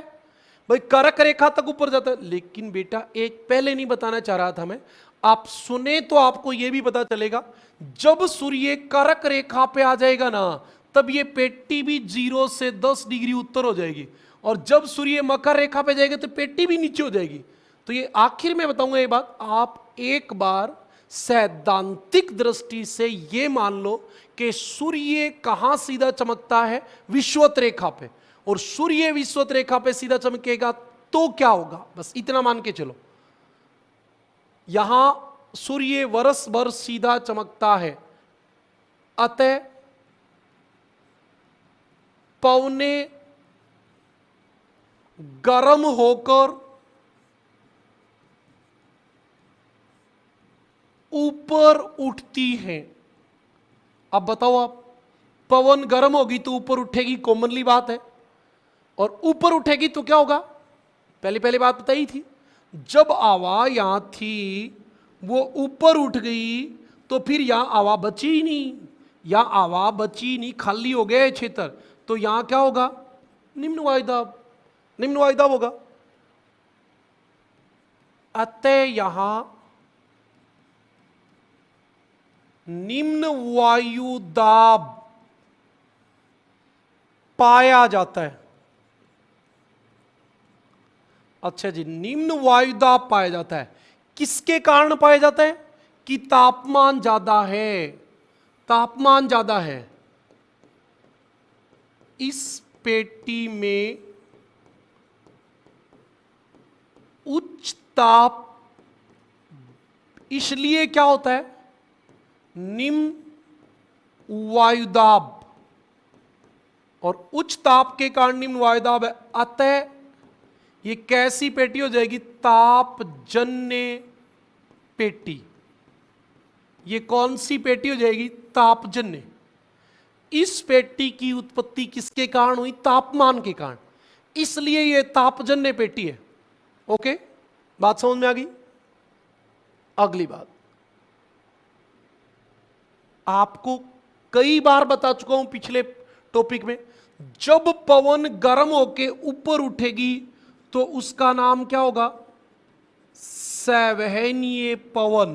भाई कर्क रेखा तक ऊपर जाता है। लेकिन बेटा एक पहले नहीं बताना चाह रहा था मैं, आप सुने तो आपको यह भी पता चलेगा, जब सूर्य कर्क रेखा पे आ जाएगा ना, तब ये पेटी भी 0 से 10 डिग्री उत्तर हो जाएगी, और जब सूर्य मकर रेखा पे जाएगा तो पेटी भी नीचे हो जाएगी। तो ये आखिर में बताऊंगा ये बात, आप एक बार सैद्धांतिक दृष्टि से ये मान लो कि सूर्य कहां सीधा चमकता है? विषुवत रेखा पे, और सूर्य विषुवत रेखा पे सीधा चमकेगा तो क्या होगा, बस इतना मान के चलो। यहां सूर्य वर्ष भर सीधा चमकता है, अतः पवने गर्म होकर ऊपर उठती हैं। अब बताओ आप, पवन गर्म होगी तो ऊपर उठेगी, कॉमनली बात है, और ऊपर उठेगी तो क्या होगा? पहली बात बताई थी, जब हवा यहां थी वो ऊपर उठ गई तो फिर यहां हवा बची ही नहीं, यहां हवा बची नहीं, खाली हो गया क्षेत्र, तो यहां क्या होगा? निम्न वायुदाब होगा। अतः यहां निम्न वायुदाब पाया जाता है। अच्छा जी, निम्न वायुदाब पाया जाता है, किसके कारण पाया जाता है? कि तापमान ज्यादा है, तापमान ज्यादा है। इस पेटी में उच्च ताप, इसलिए क्या होता है? निम्न वायुदाब, और उच्च ताप के कारण निम्न वायुदाब है। अतः ये कैसी पेटी हो जाएगी? तापजन्य पेटी। ये कौन सी पेटी हो जाएगी? तापजन्य। इस पेटी की उत्पत्ति किसके कारण हुई? तापमान के कारण, इसलिए ये तापजन्य पेटी है। ओके, बात समझ में आ गई? अगली बात, आपको कई बार बता चुका हूं पिछले टॉपिक में, जब पवन गर्म होके ऊपर उठेगी तो उसका नाम क्या होगा? संवहनीय पवन।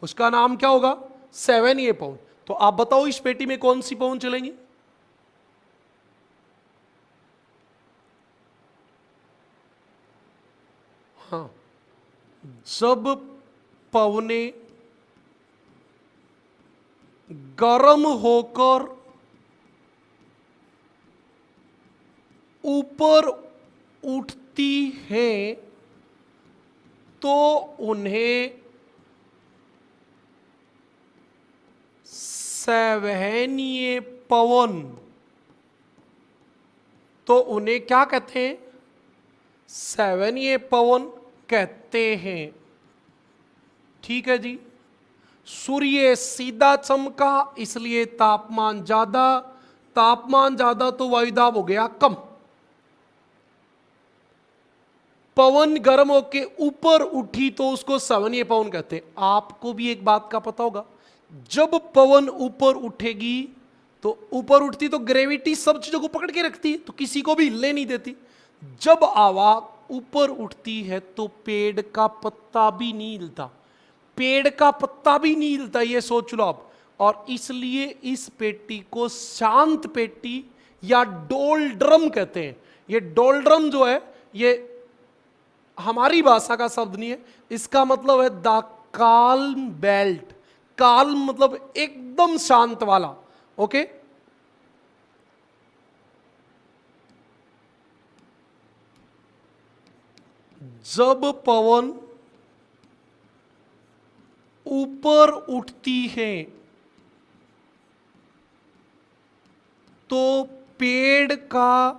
उसका नाम क्या होगा? 7A पवन। तो आप बताओ इस पेटी में कौन सी पवन चलेंगी? हाँ, जब पवने गर्म होकर ऊपर उठती हैं तो उन्हें सवहनीय पवन, तो उन्हें क्या कहते हैं? सवहनीय पवन कहते हैं। ठीक है जी। सूर्य सीधा चमका इसलिए तापमान ज्यादा, तापमान ज्यादा तो वायुदाब हो गया कम। पवन गर्म होके ऊपर उठी तो उसको सवहनीय पवन कहते हैं। आपको भी एक बात का पता होगा, जब पवन ऊपर उठेगी तो ऊपर उठती तो ग्रेविटी सब चीजों को पकड़ के रखती है, तो किसी को भी हिलने नहीं देती। जब हवा ऊपर उठती है तो पेड़ का पत्ता भी नहीं हिलता, पेड़ का पत्ता भी नहीं हिलता, ये सोच लो आप। और इसलिए इस पेटी को शांत पेटी या डोलड्रम कहते हैं। ये डोलड्रम जो है ये हमारी भाषा का शब्द नहीं है, इसका मतलब है द काल्म बेल्ट। काल्म मतलब एकदम शांत वाला। ओके, जब पवन ऊपर उठती है तो पेड़ का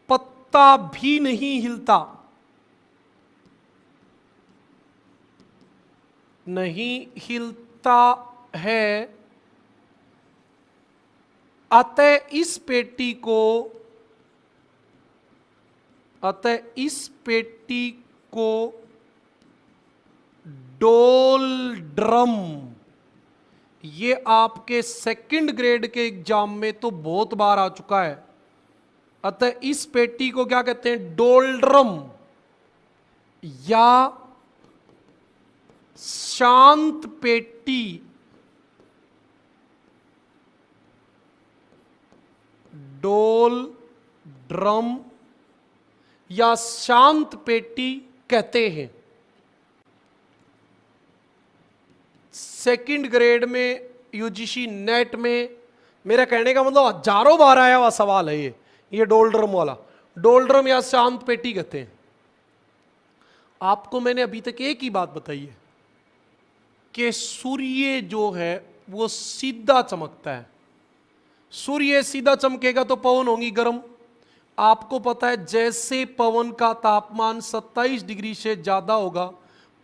पत्ता भी नहीं हिलता, नहीं हिलता है। अतः इस पेटी को डोलड्रम, ये आपके सेकंड ग्रेड के एग्जाम में तो बहुत बार आ चुका है। अतः इस पेटी को क्या कहते हैं? डोलड्रम या शांत पेटी। डोलड्रम या शांत पेटी कहते हैं। सेकंड ग्रेड में यूजीसी नेट में, मेरा कहने का मतलब हजारों बार आया हुआ सवाल है ये डोलड्रम वाला। डोलड्रम या शांत पेटी कहते हैं। आपको मैंने अभी तक एक ही बात बताई है कि सूर्य जो है वो सीधा चमकता है। सूर्य सीधा चमकेगा तो पवन होंगी गर्म। आपको पता है जैसे पवन का तापमान 27 डिग्री से ज्यादा होगा,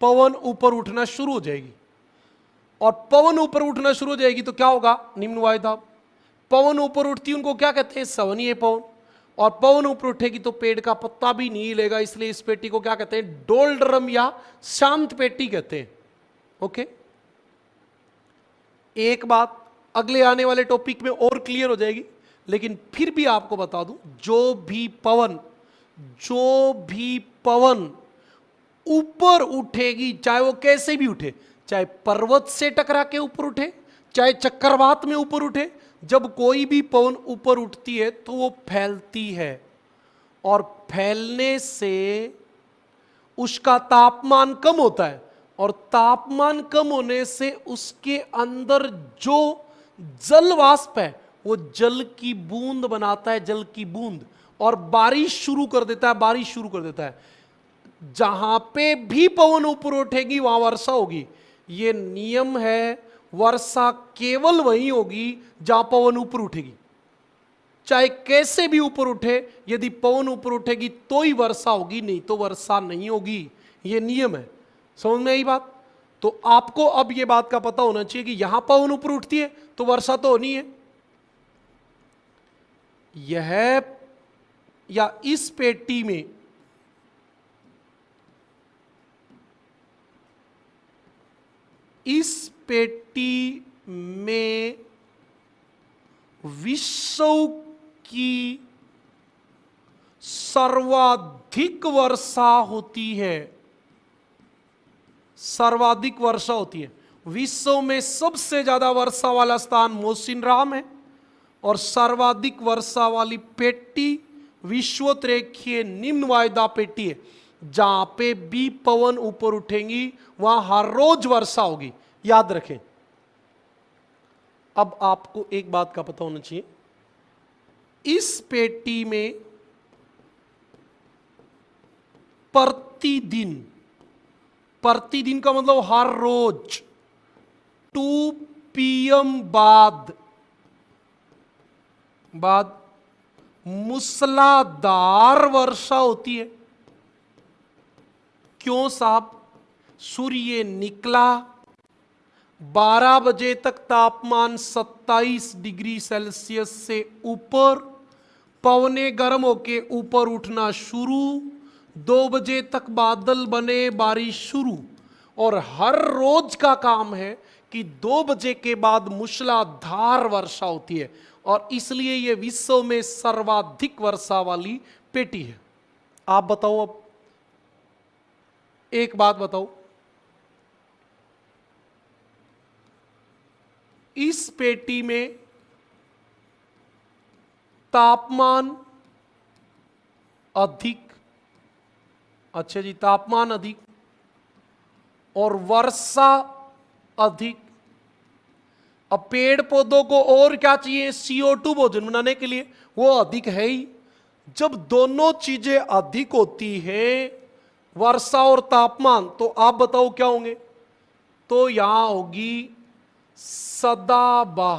पवन ऊपर उठना शुरू हो जाएगी। और पवन ऊपर उठना शुरू हो जाएगी तो क्या होगा? निम्न वायुदाब। पवन ऊपर उठती उनको क्या कहते हैं? सवहनीय पवन। और पवन ऊपर उठेगी तो पेड़ का पत्ता भी नहीं हिलेगा, इसलिए इस पेटी को क्या कहते हैं? डोलड्रम या शांत पेटी कहते हैं। ओके, एक बात अगले आने वाले टॉपिक में और क्लियर हो जाएगी, लेकिन फिर भी आपको बता दूं, जो भी पवन ऊपर उठेगी, चाहे वो कैसे भी उठे, चाहे पर्वत से टकरा के ऊपर उठे, चाहे चक्रवात में ऊपर उठे, जब कोई भी पवन ऊपर उठती है तो वो फैलती है। और फैलने से उसका तापमान कम होता है, और तापमान कम होने से उसके अंदर जो जल वाष्प है वो जल की बूंद बनाता है, जल की बूंद, और बारिश शुरू कर देता है। जहां पे भी पवन ऊपर उठेगी वहां वर्षा होगी। ये नियम है, वर्षा केवल वहीं होगी जहां पवन ऊपर उठेगी। चाहे कैसे भी ऊपर उठे, यदि पवन ऊपर उठेगी तो ही वर्षा होगी, नहीं तो वर्षा नहीं होगी। ये नियम है। समझ में आई बात? तो आपको अब ये बात का पता होना चाहिए कि यहां पवन ऊपर उठती है तो वर्षा तो होनी है। यह या इस पेटी में विश्व की सर्वाधिक वर्षा होती है। सर्वाधिक वर्षा होती है। विश्व में सबसे ज्यादा वर्षा वाला स्थान मौसिनराम है और सर्वाधिक वर्षा वाली पेटी विषुवतरेखीय निम्न वायुदा पेटी है। जहां पे भी पवन ऊपर उठेंगी वहां हर रोज वर्षा होगी, याद रखें। अब आपको एक बात का पता होना चाहिए, इस पेटी में प्रतिदिन, प्रतिदिन का मतलब हर रोज 2 PM बाद मूसलाधार वर्षा होती है। क्यों साहब? सूर्य निकला, 12 बजे तक तापमान 27 डिग्री सेल्सियस से ऊपर, पवने गर्म होके ऊपर उठना शुरू, 2 बजे तक बादल बने, बारिश शुरू। और हर रोज का काम है कि 2 बजे के बाद मूसलाधार वर्षा होती है और इसलिए यह विश्व में सर्वाधिक वर्षा वाली पेटी है। आप बताओ, अब एक बात बताओ, इस पेटी में तापमान अधिक, अच्छा जी, तापमान अधिक और वर्षा अधिक। अब पेड़ पौधों को और क्या चाहिए? CO2 भोजन बनाने के लिए, वो अधिक है ही। जब दोनों चीजें अधिक होती हैं, वर्षा और तापमान, तो आप बताओ क्या होंगे? तो यहां होगी सदाबहार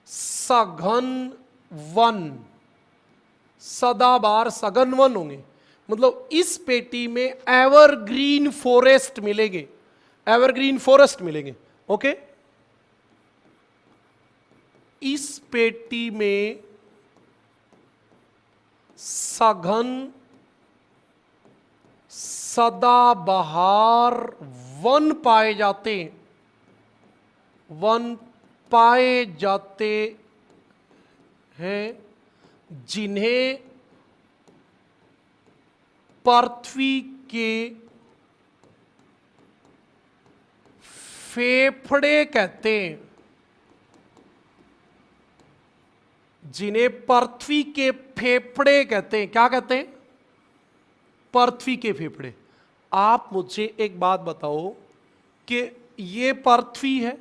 सघन वन, सदाबहार सघन वन होंगे। मतलब इस पेटी में एवरग्रीन फॉरेस्ट मिलेंगे, एवरग्रीन फॉरेस्ट मिलेंगे। ओके, इस पेटी में सघन सदाबहार वन पाए जाते हैं, वन पाए जाते हैं जिन्हें पृथ्वी के फेफड़े कहते हैं, जिन्हें पृथ्वी के फेफड़े कहते हैं। क्या कहते हैं? पृथ्वी के फेफड़े। आप मुझे एक बात बताओ कि ये पृथ्वी है,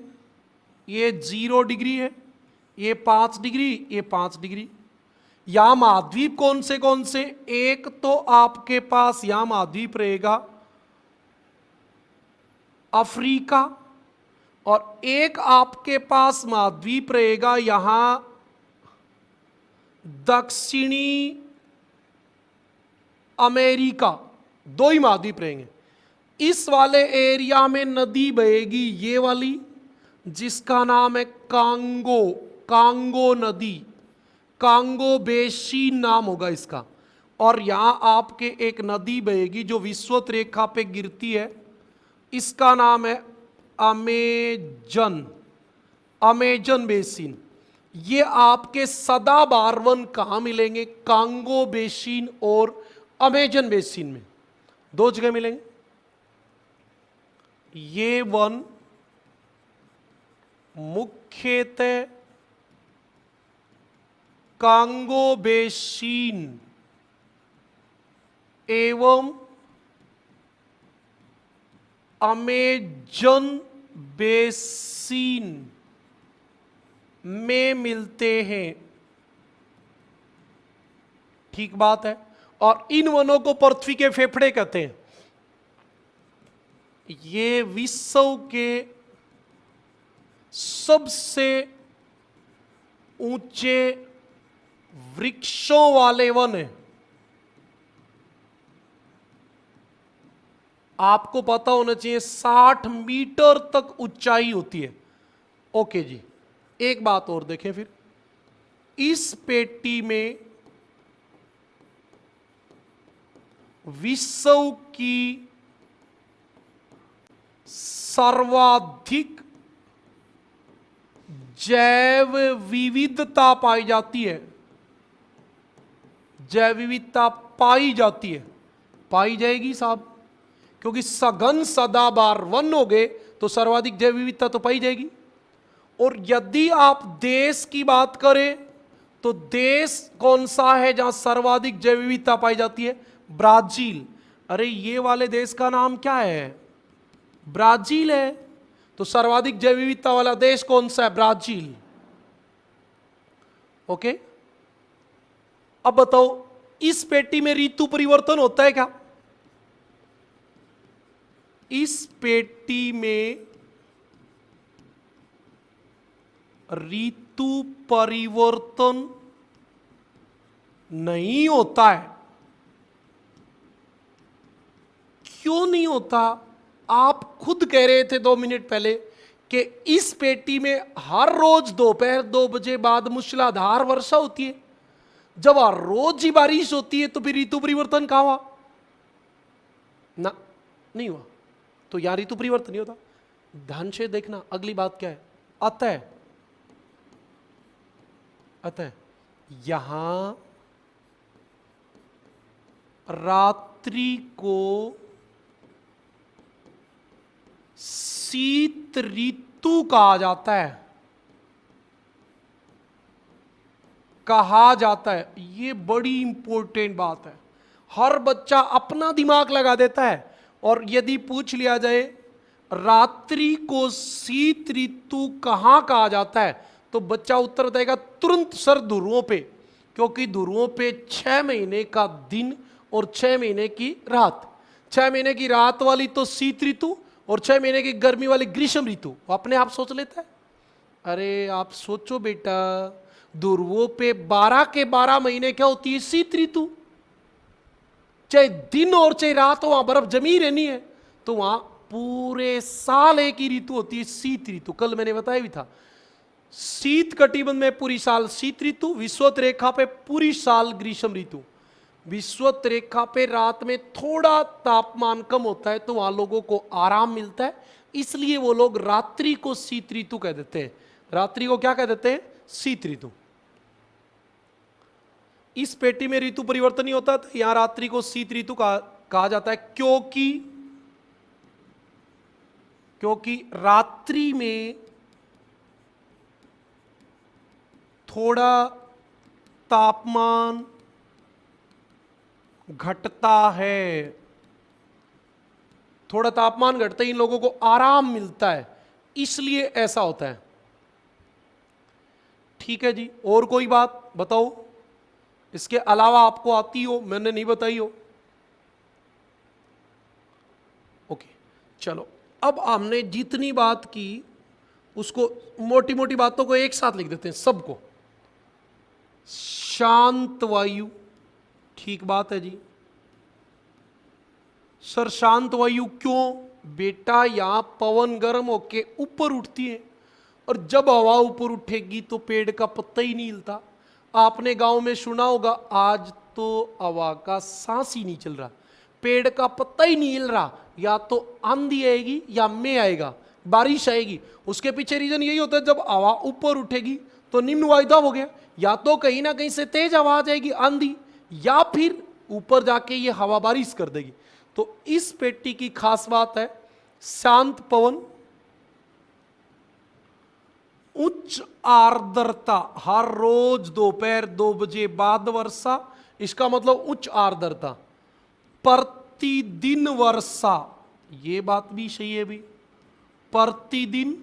ये 0 डिग्री है, ये 5 डिग्री, ये 5 डिग्री। यहां महाद्वीप कौन से? एक तो आपके पास यहां महाद्वीप रहेगा अफ्रीका, और एक आपके पास महाद्वीप रहेगा यहां दक्षिणी अमेरिका। 2 ही महाद्वीप रहेंगे। इस वाले एरिया में नदी बहेगी, ये वाली, जिसका नाम है कांगो, कांगो नदी, कांगो बेसिन नाम होगा इसका। और यहां आपके एक नदी बहेगी जो विषुवत रेखा पे गिरती है, इसका नाम है अमेजन, अमेजन बेसिन। ये आपके सदाबहार वन कहां मिलेंगे? कांगो बेसिन और अमेजन बेसिन में, 2 जगह मिलेंगे। ये वन मुख्यतः कांगो बेसिन एवं अमेजन बेसिन में मिलते हैं। ठीक बात है। और इन वनों को पृथ्वी के फेफड़े कहते हैं। ये विश्व के सबसे ऊंचे वृक्षों वाले वन है। आपको पता होना चाहिए 60 मीटर तक ऊंचाई होती है। ओके जी, एक बात और देखें फिर, इस पेटी में विश्व की सर्वाधिक जैव विविधता पाई जाती है, जैव विविधता पाई जाती है, पाई जाएगी साहब, क्योंकि सघन सदाबहार वन हो गए तो सर्वाधिक जैव विविधता तो पाई जाएगी। और यदि आप देश की बात करें तो देश कौन सा है जहां सर्वाधिक जैव विविधता पाई जाती है? ब्राजील। अरे ये वाले देश का नाम क्या है? ब्राजील है। तो सर्वाधिक जैव विविधता वाला देश कौन सा है? ब्राजील। ओके, अब बताओ इस पेटी में ऋतु परिवर्तन होता है क्या? इस पेटी में ऋतु परिवर्तन नहीं होता है। क्यों नहीं होता? आप खुद कह रहे थे 2 मिनट पहले कि इस पेटी में हर रोज दोपहर 2 बजे बाद मूसलाधार वर्षा होती है। जब हर रोज ही बारिश होती है तो फिर ऋतु परिवर्तन कहां हुआ? ना, नहीं हुआ। तो यहां ऋतु परिवर्तन नहीं होता। ध्यान से देखना, अगली बात क्या है? अतः यहां रात्रि को शीत ऋतु कहा जाता है। ये बड़ी इंपॉर्टेंट बात है। हर बच्चा अपना दिमाग लगा देता है और यदि पूछ लिया जाए रात्रि को शीत ऋतु कहां कहा जाता है तो बच्चा उत्तर देगा तुरंत सर ध्रुवों पे, क्योंकि ध्रुवों पे 6 महीने का दिन और 6 महीने की रात। 6 महीने की रात वाली तो शीत ऋतु और 6 महीने की गर्मी वाली ग्रीष्म ऋतु। अपने आप सोच लेता है। अरे आप सोचो बेटा, ध्रुवों पे 12 के 12 महीने क्या होती है? शीत ऋतु। चाहे दिन और चाहे रात वहां बर्फ जमी रहनी है तो वहां पूरे साल एक ही ऋतु होती है, शीत ऋतु। कल मैंने बताया भी था। शीत कटिबंध में पूरी साल शीत ऋतु, विषुवत रेखा पे पूरी साल ग्रीष्म ऋतु। विषुवत रेखा पे रात में थोड़ा तापमान कम होता है तो वहां लोगों को आराम मिलता है, इसलिए वो लोग रात्रि को शीत ऋतु कह देते हैं। रात्रि को क्या कह देते हैं? शीत ऋतु। इस पेटी में ऋतु परिवर्तन नहीं होता तो यहां रात्रि को शीत ऋतु कहा जाता है, क्योंकि रात्रि में थोड़ा तापमान घटता है। थोड़ा तापमान घटते ही इन लोगों को आराम मिलता है, इसलिए ऐसा होता है। ठीक है जी, और कोई बात बताओ इसके अलावा आपको आती हो, मैंने नहीं बताई हो? ओके, चलो अब हमने जितनी बात की उसको मोटी मोटी बातों को एक साथ लिख देते हैं सबको। शांत वायु, ठीक बात है जी। सर शांत वायु क्यों? बेटा यहां पवन गर्म होके ऊपर उठती है और जब हवा ऊपर उठेगी तो पेड़ का पत्ता ही नहीं हिलता। आपने गांव में सुना होगा, आज तो हवा का सांस ही नहीं चल रहा, पेड़ का पत्ता ही नहीं हिल रहा। या तो आंधी आएगी या मे आएगा, बारिश आएगी। उसके पीछे रीजन यही होता है, जब हवा ऊपर उठेगी तो निम्न वायुदाब हो गया, या तो कहीं ना कहीं से तेज हवा आ जाएगी आंधी, या फिर ऊपर जाके ये हवा बारिश कर देगी। तो इस पेटी की खास बात है शांत पवन, उच्च आर्द्रता, हर रोज दोपहर 2 बजे बाद वर्षा, इसका मतलब उच्च आर्द्रता। प्रतिदिन वर्षा, ये बात भी सही है भी, प्रतिदिन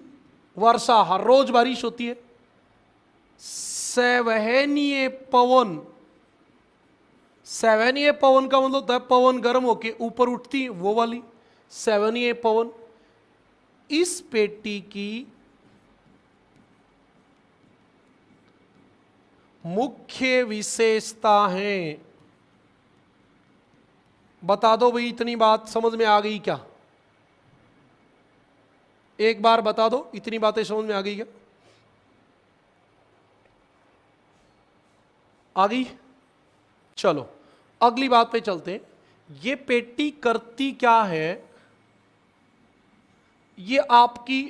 वर्षा, हर रोज बारिश होती है। सवहनीय पवन, सवहनीय पवन का मतलब होता है पवन गर्म होके ऊपर उठती है, वो वाली सवहनीय पवन। इस पेटी की मुख्य विशेषता है, बता दो भाई, इतनी बात समझ में आ गई क्या? एक बार बता दो, इतनी बातें समझ में आ गई क्या? आ गई? चलो अगली बात पे चलते हैं। ये पेटी करती क्या है? ये आपकी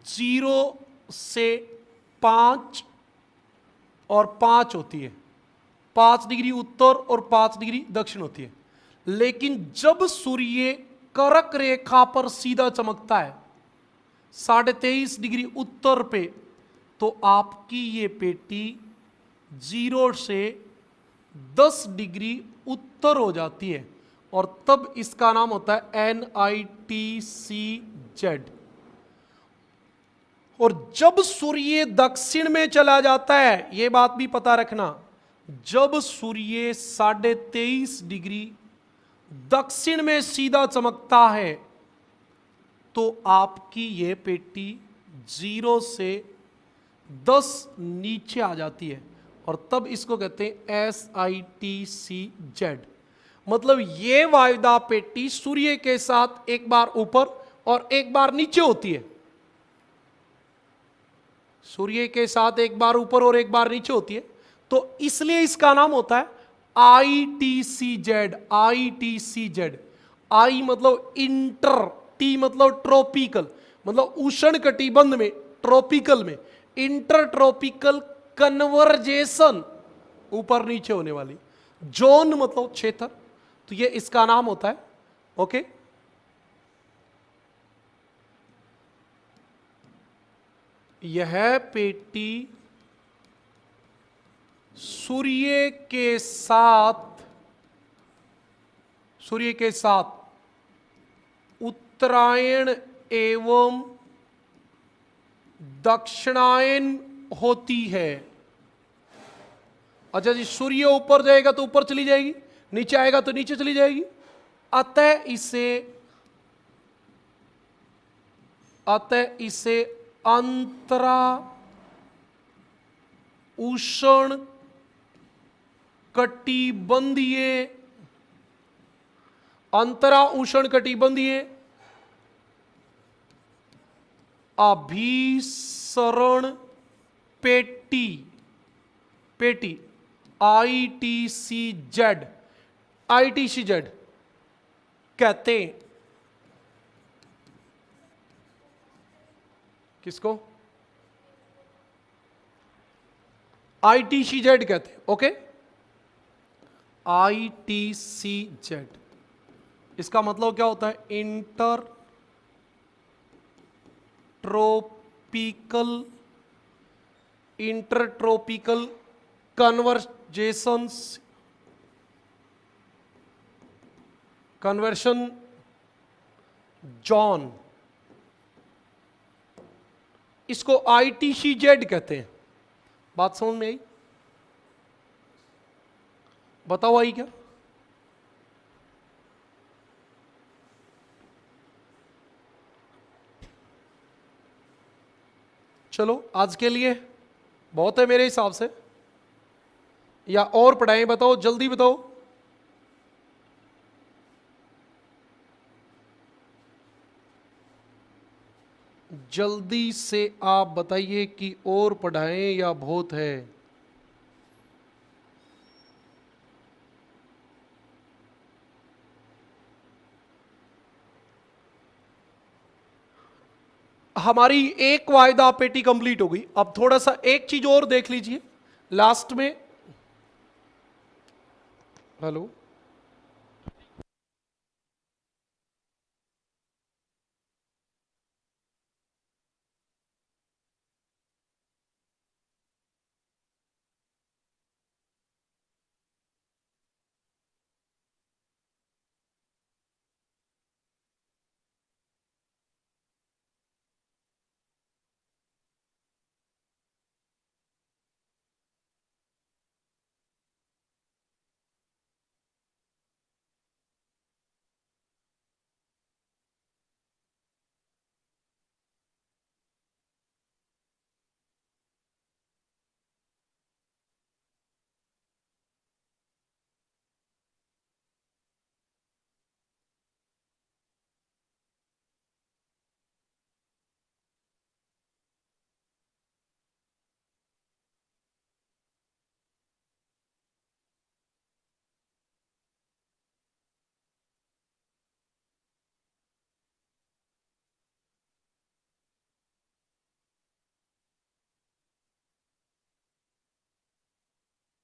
0 से 5 और 5 होती है, 5 डिग्री उत्तर और 5 डिग्री दक्षिण होती है। लेकिन जब सूर्य कर्क रेखा पर सीधा चमकता है 23.5 डिग्री उत्तर पे, तो आपकी ये पेटी 0 से 10 डिग्री उत्तर हो जाती है और तब इसका नाम होता है NITCZ। और जब सूर्य दक्षिण में चला जाता है, यह बात भी पता रखना, जब सूर्य 23.5 डिग्री दक्षिण में सीधा चमकता है तो आपकी यह पेटी 0 से 10 नीचे आ जाती है और तब इसको कहते हैं SITCZ। मतलब ये वायुदाब पेटी सूर्य के साथ एक बार ऊपर और एक बार नीचे होती है, सूर्य के साथ एक बार ऊपर और एक बार नीचे होती है, तो इसलिए इसका नाम होता है ITCZ। ITCZ, I मतलब इंटर, T मतलब ट्रॉपिकल, मतलब उष्ण कटिबंध में, ट्रॉपिकल में, इंटर ट्रॉपिकल कन्वर्जेशन, ऊपर नीचे होने वाली, जोन मतलब क्षेत्र, तो ये इसका नाम होता है। ओके, यह पेटी सूर्य के साथ उत्तरायण एवं दक्षिणायन होती है। अच्छा जी, सूर्य ऊपर जाएगा तो ऊपर चली जाएगी, नीचे आएगा तो नीचे चली जाएगी, अतः इसे अंतरा उष्ण कटिबंधीय अभिसरण पेटी ITCZ कहते हैं। किसको? ITCZ कहते हैं। ओके, ITCZ, इसका मतलब क्या होता है? इंटर ट्रॉपिकल कन्वर्शन जोन, इसको ITCZ कहते हैं। बात समझ में आई? बताओ आई क्या? चलो आज के लिए बहुत है मेरे हिसाब से, या और पढ़ाएं? बताओ, जल्दी बताओ। जल्दी से आप बताइए कि और पढ़ाएं या बहुत है। हमारी एक वायदा पेटी कंप्लीट हो गई। अब थोड़ा सा एक चीज और देख लीजिए लास्ट में। हेलो,